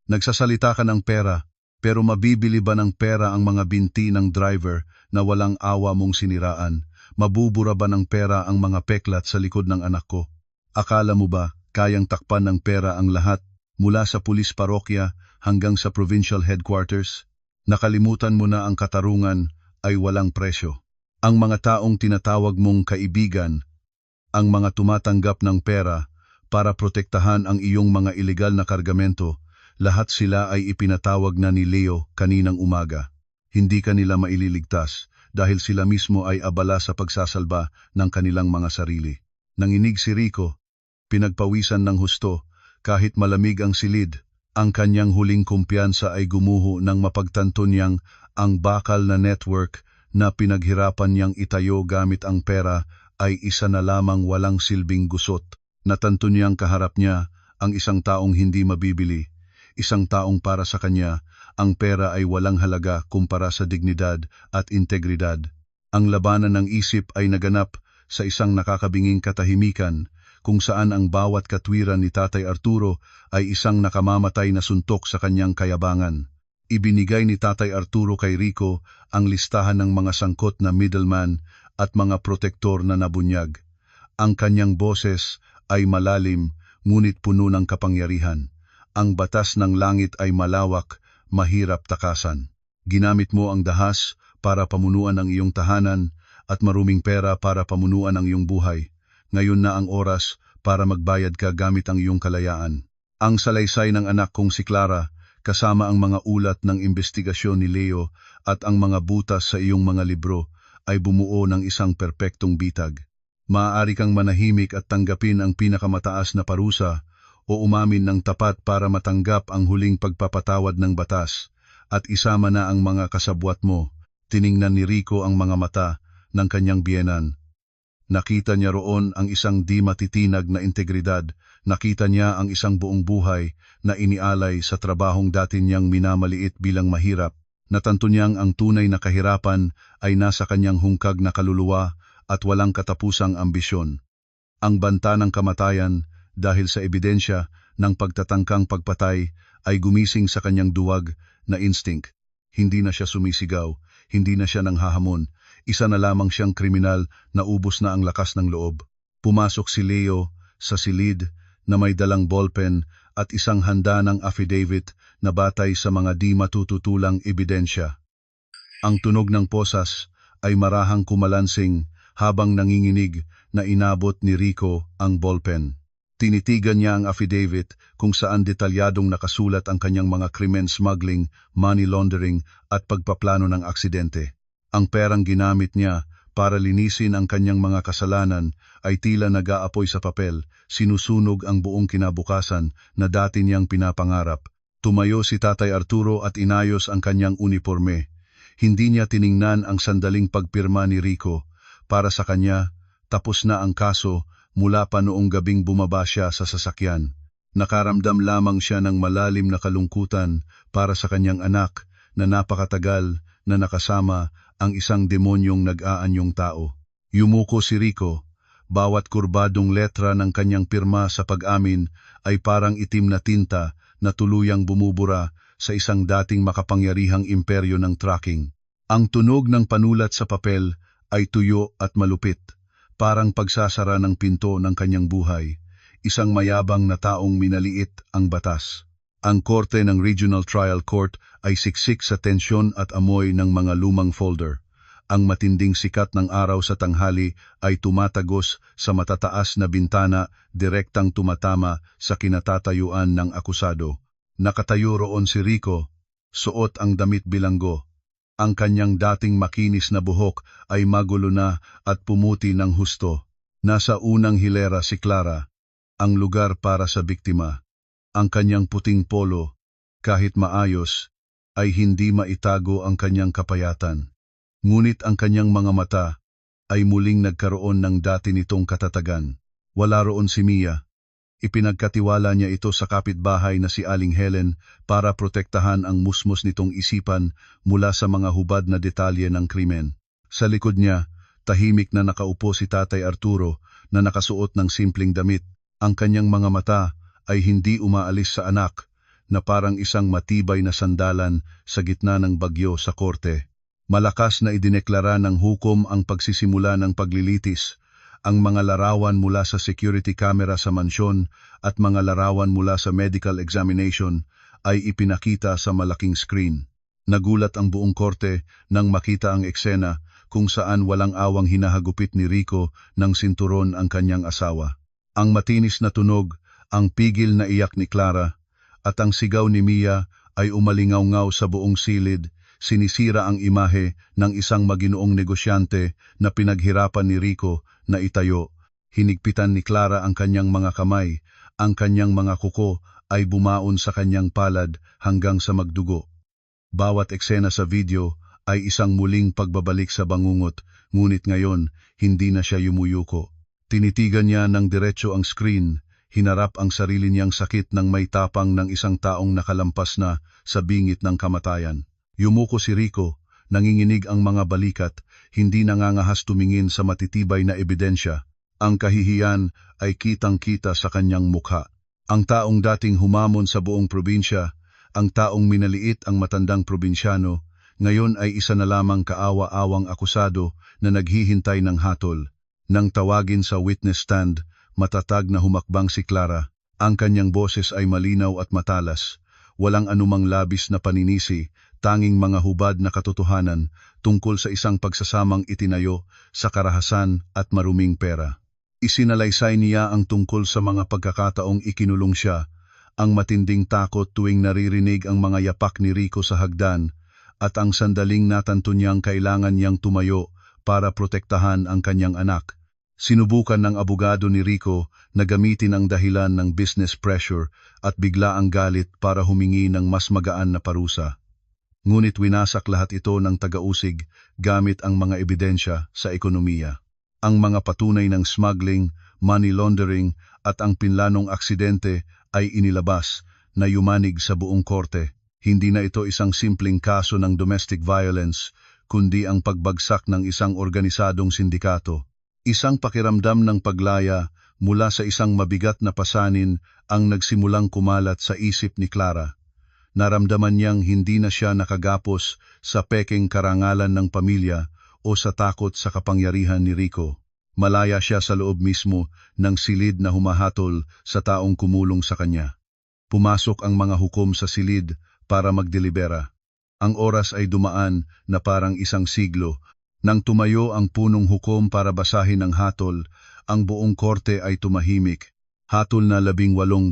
Nagsasalita ka ng pera, pero mabibili ba ng pera ang mga binti ng driver na walang awa mong siniraan? Mabubura ba ng pera ang mga peklat sa likod ng anak ko? Akala mo ba kayang takpan ng pera ang lahat mula sa pulis parokya hanggang sa provincial headquarters? Nakalimutan mo na ang katarungan ay walang presyo. Ang mga taong tinatawag mong kaibigan, ang mga tumatanggap ng pera para protektahan ang iyong mga ilegal na kargamento, lahat sila ay ipinatawag na ni Leo kaninang umaga. Hindi ka nila maililigtas dahil sila mismo ay abala sa pagsasalba ng kanilang mga sarili. Nanginig si Rico, pinagpawisan ng husto, kahit malamig ang silid. Ang kanyang huling kumpiyansa ay gumuho nang mapagtanto niyang ang bakal na network na pinaghirapan niyang itayo gamit ang pera ay isa na lamang walang silbing gusot. Natanto niyang kaharap niya ang isang taong hindi mabibili, isang taong para sa kanya, ang pera ay walang halaga kumpara sa dignidad at integridad. Ang labanan ng isip ay naganap sa isang nakakabinging katahimikan, kung saan ang bawat katwiran ni Tatay Arturo ay isang nakamamatay na suntok sa kanyang kayabangan. Ibinigay ni Tatay Arturo kay Rico ang listahan ng mga sangkot na middleman at mga protektor na nabunyag. Ang kanyang boses ay malalim, ngunit puno ng kapangyarihan. Ang batas ng langit ay malawak, mahirap takasan. Ginamit mo ang dahas para pamunuan ang iyong tahanan at maruming pera para pamunuan ang iyong buhay. Ngayon na ang oras para magbayad ka gamit ang iyong kalayaan. Ang salaysay ng anak kong si Clara, kasama ang mga ulat ng investigasyon ni Leo at ang mga butas sa iyong mga libro, ay bumuo ng isang perpektong bitag. Maaari kang manahimik at tanggapin ang pinakamataas na parusa o umamin ng tapat para matanggap ang huling pagpapatawad ng batas at isama na ang mga kasabwat mo. Tiningnan ni Rico ang mga mata ng kanyang biyenan. Nakita niya roon ang isang di matitinag na integridad, nakita niya ang isang buong buhay na inialay sa trabahong dati niyang minamaliit bilang mahirap. Natanto niyang ang tunay na kahirapan ay nasa kanyang hungkag na kaluluwa at walang katapusang ambisyon. Ang banta ng kamatayan dahil sa ebidensya ng pagtatangkang pagpatay ay gumising sa kanyang duwag na instinct. Hindi na siya sumisigaw, hindi na siya nanghahamon. Isa na lamang siyang kriminal na ubos na ang lakas ng loob. Pumasok si Leo sa silid na may dalang ballpen at isang handa ng affidavit na batay sa mga di matututulang ebidensya. Ang tunog ng posas ay marahang kumalansing habang nanginginig na inabot ni Rico ang ballpen. Tinitigan niya ang affidavit kung saan detalyadong nakasulat ang kanyang mga krimen, smuggling, money laundering at pagpaplano ng aksidente. Ang perang ginamit niya para linisin ang kanyang mga kasalanan ay tila nag-aapoy sa papel, sinusunog ang buong kinabukasan na dati niyang pinapangarap. Tumayo si Tatay Arturo at inayos ang kanyang uniforme. Hindi niya tiningnan ang sandaling pagpirma ni Rico. Para sa kanya, tapos na ang kaso mula pa noong gabing bumaba siya sa sasakyan. Nakaramdam lamang siya ng malalim na kalungkutan para sa kanyang anak na napakatagal na nakasama ang isang demonyong nag-aanyong tao. Yumuko si Rico. Bawat kurbadong letra ng kanyang pirma sa pag-amin ay parang itim na tinta na tuluyang bumubura sa isang dating makapangyarihang imperyo ng tracking. Ang tunog ng panulat sa papel ay tuyo at malupit, parang pagsasara ng pinto ng kanyang buhay. Isang mayabang na taong minaliit ang batas. Ang korte ng Regional Trial Court ay siksik sa tensyon at amoy ng mga lumang folder. Ang matinding sikat ng araw sa tanghali ay tumatagos sa matataas na bintana, direktang tumatama sa kinatatayuan ng akusado. Nakatayo roon si Rico, suot ang damit bilanggo. Ang kanyang dating makinis na buhok ay magulo na at pumuti ng husto. Nasa unang hilera si Clara, ang lugar para sa biktima. Ang kanyang puting polo, kahit maayos, ay hindi maitago ang kanyang kapayatan. Ngunit ang kanyang mga mata ay muling nagkaroon ng dati nitong katatagan. Wala roon si Mia, Ipinagkatiwala niya ito sa kapitbahay na si Aling Helen para protektahan ang musmos nitong isipan mula sa mga hubad na detalye ng krimen. Sa likod niya, tahimik na nakaupo si Tatay Arturo na nakasuot ng simpleng damit. Ang kanyang mga mata ay hindi umaalis sa anak na parang isang matibay na sandalan sa gitna ng bagyo sa korte. Malakas na idineklara ng hukom ang pagsisimula ng paglilitis. Ang mga larawan mula sa security camera sa mansyon at mga larawan mula sa medical examination ay ipinakita sa malaking screen. Nagulat ang buong korte nang makita ang eksena kung saan walang awang hinahagupit ni Rico ng sinturon ang kanyang asawa. Ang matinis na tunog, ang pigil na iyak ni Clara, at ang sigaw ni Mia ay umalingaw-ngaw sa buong silid. Sinisira ang imahe ng isang maginoong negosyante na pinaghirapan ni Rico na itayo. Hinigpitan ni Clara ang kanyang mga kamay, ang kanyang mga kuko ay bumaon sa kanyang palad hanggang sa magdugo. Bawat eksena sa video ay isang muling pagbabalik sa bangungot, ngunit ngayon hindi na siya yumuyuko. Tinitigan niya ng diretso ang screen, hinarap ang sarili niyang sakit ng may tapang ng isang taong nakalampas na sa bingit ng kamatayan. Yumuko si Rico, nanginginig ang mga balikat, hindi nangangahas tumingin sa matitibay na ebidensya. Ang kahihiyan ay kitang-kita sa kanyang mukha. Ang taong dating humamon sa buong probinsya, ang taong minaliit ang matandang probinsyano, ngayon ay isa na lamang kaawa-awang akusado na naghihintay ng hatol. Nang tawagin sa witness stand, matatag na humakbang si Clara. Ang kanyang boses ay malinaw at matalas. Walang anumang labis na paninisi, tanging mga hubad na katotohanan tungkol sa isang pagsasamang itinayo sa karahasan at maruming pera. Isinalaysay niya ang tungkol sa mga pagkakataong ikinulong siya, ang matinding takot tuwing naririnig ang mga yapak ni Rico sa hagdan, at ang sandaling natanto niyang kailangan niyang tumayo para protektahan ang kanyang anak. Sinubukan ng abogado ni Rico na gamitin ang dahilan ng business pressure at bigla ang galit para humingi ng mas magaan na parusa. Ngunit winasak lahat ito ng taga-usig gamit ang mga ebidensya sa ekonomiya. Ang mga patunay ng smuggling, money laundering at ang pinlanong aksidente ay inilabas na yumanig sa buong korte. Hindi na ito isang simpleng kaso ng domestic violence, kundi ang pagbagsak ng isang organisadong sindikato. Isang pakiramdam ng paglaya mula sa isang mabigat na pasanin ang nagsimulang kumalat sa isip ni Clara. Naramdaman niyang hindi na siya nakagapos sa pekeng karangalan ng pamilya o sa takot sa kapangyarihan ni Rico. Malaya siya sa loob mismo ng silid na humahatol sa taong kumulong sa kanya. Pumasok ang mga hukom sa silid para magdelibera. Ang oras ay dumaan na parang isang siglo. Nang tumayo ang punong hukom para basahin ang hatol, ang buong korte ay tumahimik. Hatol na 18,000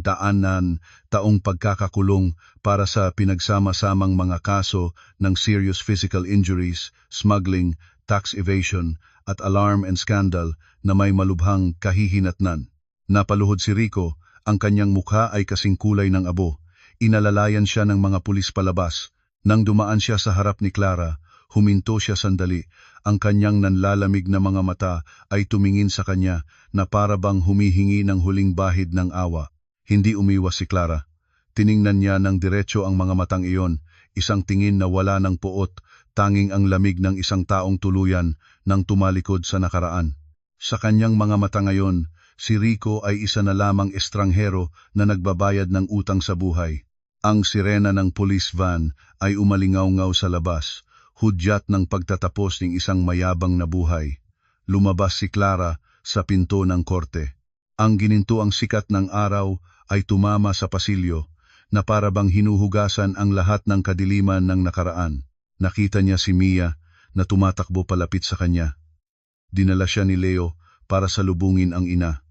taong pagkakakulong para sa pinagsama-samang mga kaso ng serious physical injuries, smuggling, tax evasion at alarm and scandal na may malubhang kahihinatnan. Napaluhod si Rico, ang kanyang mukha ay kasing kulay ng abo. Inalalayan siya ng mga pulis palabas. Nang dumaan siya sa harap ni Clara, huminto siya sandali. Ang kanyang nanlalamig na mga mata ay tumingin sa kanya na para bang humihingi ng huling bahid ng awa. Hindi umiwas si Clara. Tiningnan niya ng diretso ang mga matang iyon, isang tingin na wala ng puot, tanging ang lamig ng isang taong tuluyan nang tumalikod sa nakaraan. Sa kanyang mga mata ngayon, si Rico ay isa na lamang estranghero na nagbabayad ng utang sa buhay. Ang sirena ng police van ay umalingaw-ngaw sa labas, hudyat ng pagtatapos ng isang mayabang na buhay. Lumabas si Clara sa pinto ng korte. Ang gininto ang sikat ng araw ay tumama sa pasilyo na para bang hinuhugasan ang lahat ng kadiliman ng nakaraan. Nakita niya si Mia na tumatakbo palapit sa kanya. Dinala siya ni Leo para salubungin ang ina.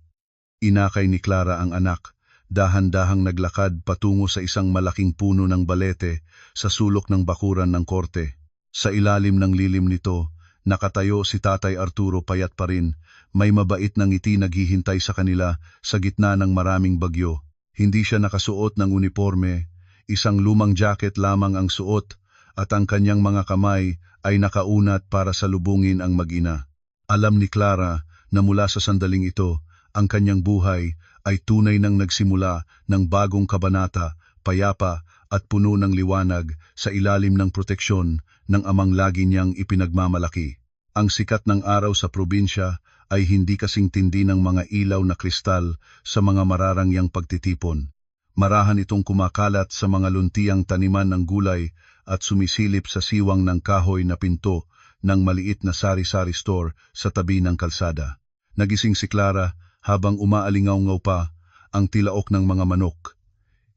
Inakay ni Clara ang anak, dahan-dahang naglakad patungo sa isang malaking puno ng balete sa sulok ng bakuran ng korte. Sa ilalim ng lilim nito, nakatayo si Tatay Arturo payat pa rin, may mabait na ngiti naghihintay sa kanila sa gitna ng maraming bagyo. Hindi siya nakasuot ng uniforme, isang lumang jacket lamang ang suot at ang kanyang mga kamay ay nakaunat para salubungin ang mag-ina. Alam ni Clara na mula sa sandaling ito, ang kanyang buhay ay tunay nang nagsimula ng bagong kabanata, payapa at puno ng liwanag sa ilalim ng proteksyon ng amang lagi niyang ipinagmamalaki. Ang sikat ng araw sa probinsya ay hindi kasing tindi ng mga ilaw na kristal sa mga mararangyang pagtitipon. Marahan itong kumakalat sa mga luntiang taniman ng gulay at sumisilip sa siwang ng kahoy na pinto ng maliit na sari-sari store sa tabi ng kalsada. Nagising si Clara habang umaalingaw-ngaw pa ang tilaok ng mga manok.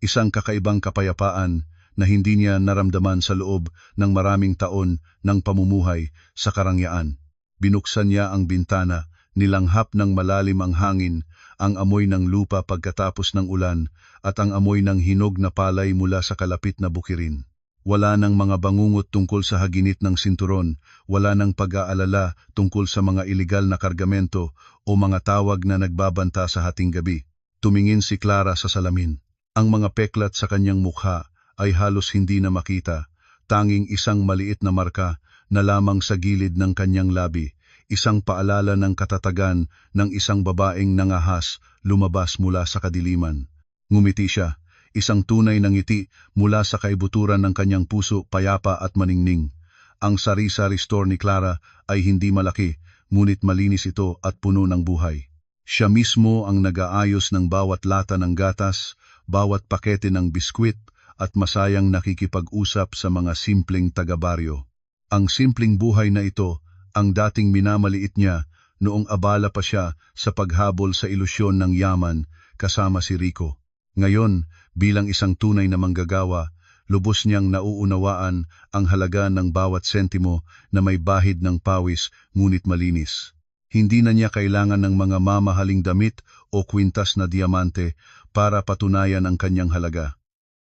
Isang kakaibang kapayapaan na hindi niya naramdaman sa loob ng maraming taon ng pamumuhay sa karangyaan. Binuksan niya ang bintana, nilanghap ng malalim ang hangin, ang amoy ng lupa pagkatapos ng ulan at ang amoy ng hinog na palay mula sa kalapit na bukirin. Wala nang mga bangungot tungkol sa haginit ng sinturon, wala nang pag-aalala tungkol sa mga ilegal na kargamento o mga tawag na nagbabanta sa hating gabi. Tumingin si Clara sa salamin. Ang mga peklat sa kanyang mukha ay halos hindi na makita, tanging isang maliit na marka na lamang sa gilid ng kanyang labi, isang paalala ng katatagan ng isang babaeng nangahas lumabas mula sa kadiliman. Ngumiti siya. Isang tunay na ngiti mula sa kaibuturan ng kanyang puso, payapa at maningning. Ang sari-sari store ni Clara ay hindi malaki, ngunit malinis ito at puno ng buhay. Siya mismo ang nag-aayos ng bawat lata ng gatas, bawat pakete ng biskwit at masayang nakikipag-usap sa mga simpleng taga-baryo. Ang simpleng buhay na ito ang dating minamaliit niya noong abala pa siya sa paghabol sa ilusyon ng yaman kasama si Rico. Ngayon, bilang isang tunay na manggagawa, lubos niyang nauunawaan ang halaga ng bawat sentimo na may bahid ng pawis ngunit malinis. Hindi na niya kailangan ng mga mamahaling damit o kwintas na diamante para patunayan ang kanyang halaga.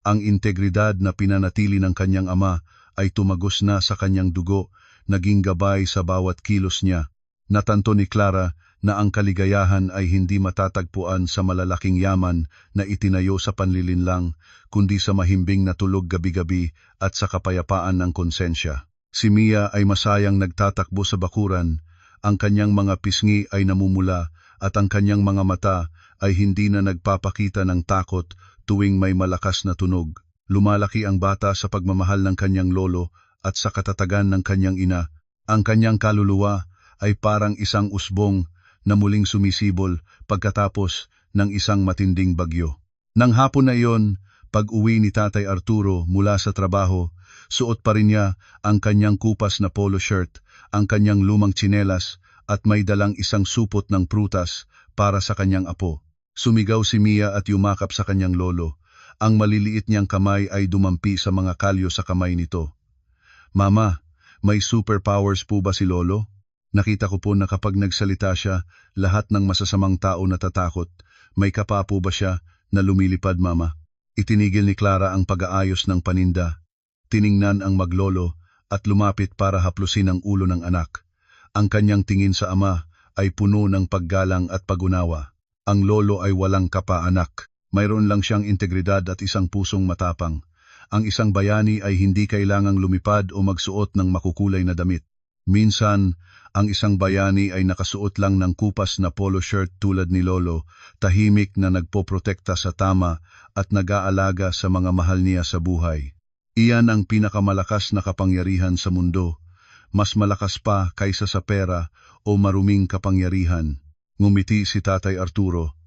Ang integridad na pinanatili ng kanyang ama ay tumagos na sa kanyang dugo, naging gabay sa bawat kilos niya. Natanto ni Clara na ang kaligayahan ay hindi matatagpuan sa malalaking yaman na itinayo sa panlilinlang, kundi sa mahimbing na tulog gabi-gabi at sa kapayapaan ng konsensya. Si Mia ay masayang nagtatakbo sa bakuran, ang kanyang mga pisngi ay namumula at ang kanyang mga mata ay hindi na nagpapakita ng takot tuwing may malakas na tunog. Lumalaki ang bata sa pagmamahal ng kanyang lolo at sa katatagan ng kanyang ina. Ang kanyang kaluluwa ay parang isang usbong na muling sumisibol pagkatapos ng isang matinding bagyo. Nang hapon na iyon, pag-uwi ni Tatay Arturo mula sa trabaho, suot pa rin niya ang kanyang kupas na polo shirt, ang kanyang lumang tsinelas at may dalang isang supot ng prutas para sa kanyang apo. Sumigaw si Mia at yumakap sa kanyang lolo. Ang maliliit niyang kamay ay dumampi sa mga kalyo sa kamay nito. Mama, may superpowers po ba si Lolo? Nakita ko po na kapag nagsalita siya, lahat ng masasamang tao natatakot. May kapa po ba siya na lumilipad, Mama? Itinigil ni Clara ang pag-aayos ng paninda. Tiningnan ang maglolo at lumapit para haplusin ang ulo ng anak. Ang kanyang tingin sa ama ay puno ng paggalang at pag-unawa. Ang lolo ay walang kapa, anak. Mayroon lang siyang integridad at isang pusong matapang. Ang isang bayani ay hindi kailangang lumipad o magsuot ng makukulay na damit. Minsan, ang isang bayani ay nakasuot lang ng kupas na polo shirt tulad ni Lolo, tahimik na nagpoprotekta sa tama at nag-aalaga sa mga mahal niya sa buhay. Iyan ang pinakamalakas na kapangyarihan sa mundo, mas malakas pa kaysa sa pera o maruming kapangyarihan. Ngumiti si Tatay Arturo.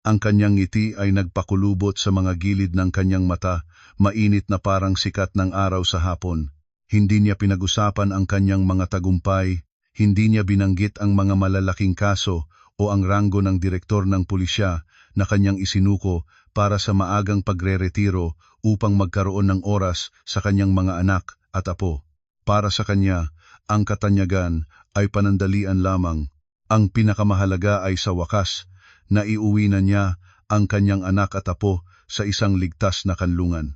Ang kanyang ngiti ay nagpakulubot sa mga gilid ng kanyang mata, mainit na parang sikat ng araw sa hapon. Hindi niya pinag-usapan ang kanyang mga tagumpay, hindi niya binanggit ang mga malalaking kaso o ang ranggo ng direktor ng pulisya na kanyang isinuko para sa maagang pagre-retiro upang magkaroon ng oras sa kanyang mga anak at apo. Para sa kanya, ang katanyagan ay panandalian lamang. Ang pinakamahalaga ay sa wakas, naiuwi na niya ang kanyang anak at apo sa isang ligtas na kanlungan.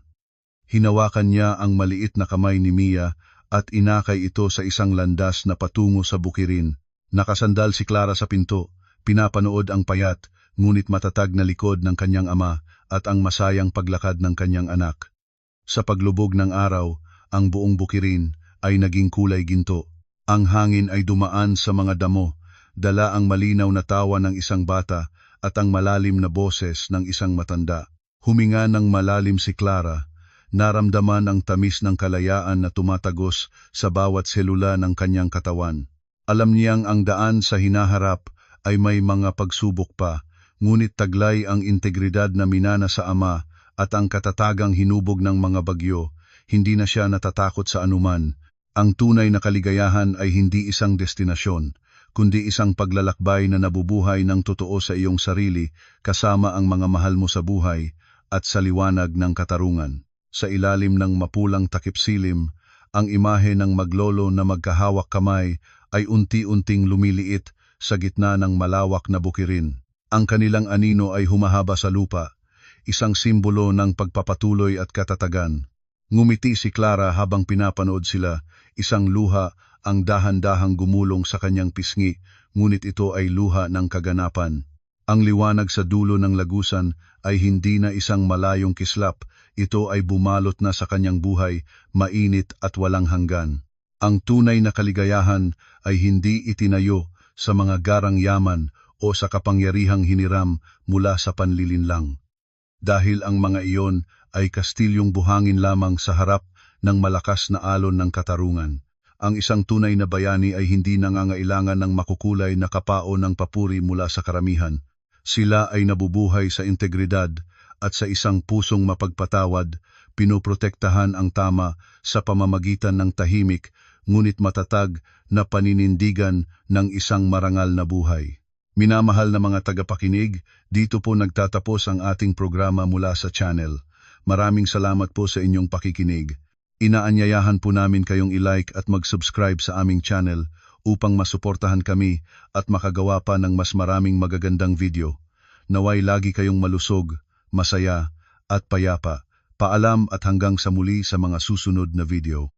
Hinawakan niya ang maliit na kamay ni Mia at inakay ito sa isang landas na patungo sa bukirin. Nakasandal si Clara sa pinto, pinapanood ang payat, ngunit matatag na likod ng kanyang ama at ang masayang paglakad ng kanyang anak. Sa paglubog ng araw, ang buong bukirin ay naging kulay ginto. Ang hangin ay dumaan sa mga damo, dala ang malinaw na tawa ng isang bata at ang malalim na boses ng isang matanda. Huminga ng malalim si Clara, naramdaman ang tamis ng kalayaan na tumatagos sa bawat selula ng kanyang katawan. Alam niyang ang daan sa hinaharap ay may mga pagsubok pa, ngunit taglay ang integridad na minana sa ama at ang katatagang hinubog ng mga bagyo. Hindi na siya natatakot sa anuman. Ang tunay na kaligayahan ay hindi isang destinasyon, kundi isang paglalakbay na nabubuhay ng totoo sa iyong sarili kasama ang mga mahal mo sa buhay at sa liwanag ng katarungan. Sa ilalim ng mapulang takipsilim, ang imahe ng maglolo na magkahawak kamay ay unti-unting lumiliit sa gitna ng malawak na bukirin. Ang kanilang anino ay humahaba sa lupa, isang simbolo ng pagpapatuloy at katatagan. Ngumiti si Clara habang pinapanood sila, isang luha ang dahan-dahang gumulong sa kanyang pisngi, ngunit ito ay luha ng kaganapan. Ang liwanag sa dulo ng lagusan ay hindi na isang malayong kislap, ito ay bumalot na sa kanyang buhay, mainit at walang hanggan. Ang tunay na kaligayahan ay hindi itinayo sa mga garang yaman o sa kapangyarihang hiniram mula sa panlilinlang. Dahil ang mga iyon ay kastilyong buhangin lamang sa harap ng malakas na alon ng katarungan. Ang isang tunay na bayani ay hindi nangangailangan ng makukulay na kapao ng papuri mula sa karamihan. Sila ay nabubuhay sa integridad at sa isang pusong mapagpatawad, pinoprotektahan ang tama sa pamamagitan ng tahimik ngunit matatag na paninindigan ng isang marangal na buhay. Minamahal na mga tagapakinig, dito po nagtatapos ang ating programa mula sa channel. Maraming salamat po sa inyong pakikinig. Inaanyayahan po namin kayong i-like at mag-subscribe sa aming channel upang masuportahan kami at makagawa pa ng mas maraming magagandang video. Naway lagi kayong malusog, masaya at payapa. Paalam at hanggang sa muli sa mga susunod na video.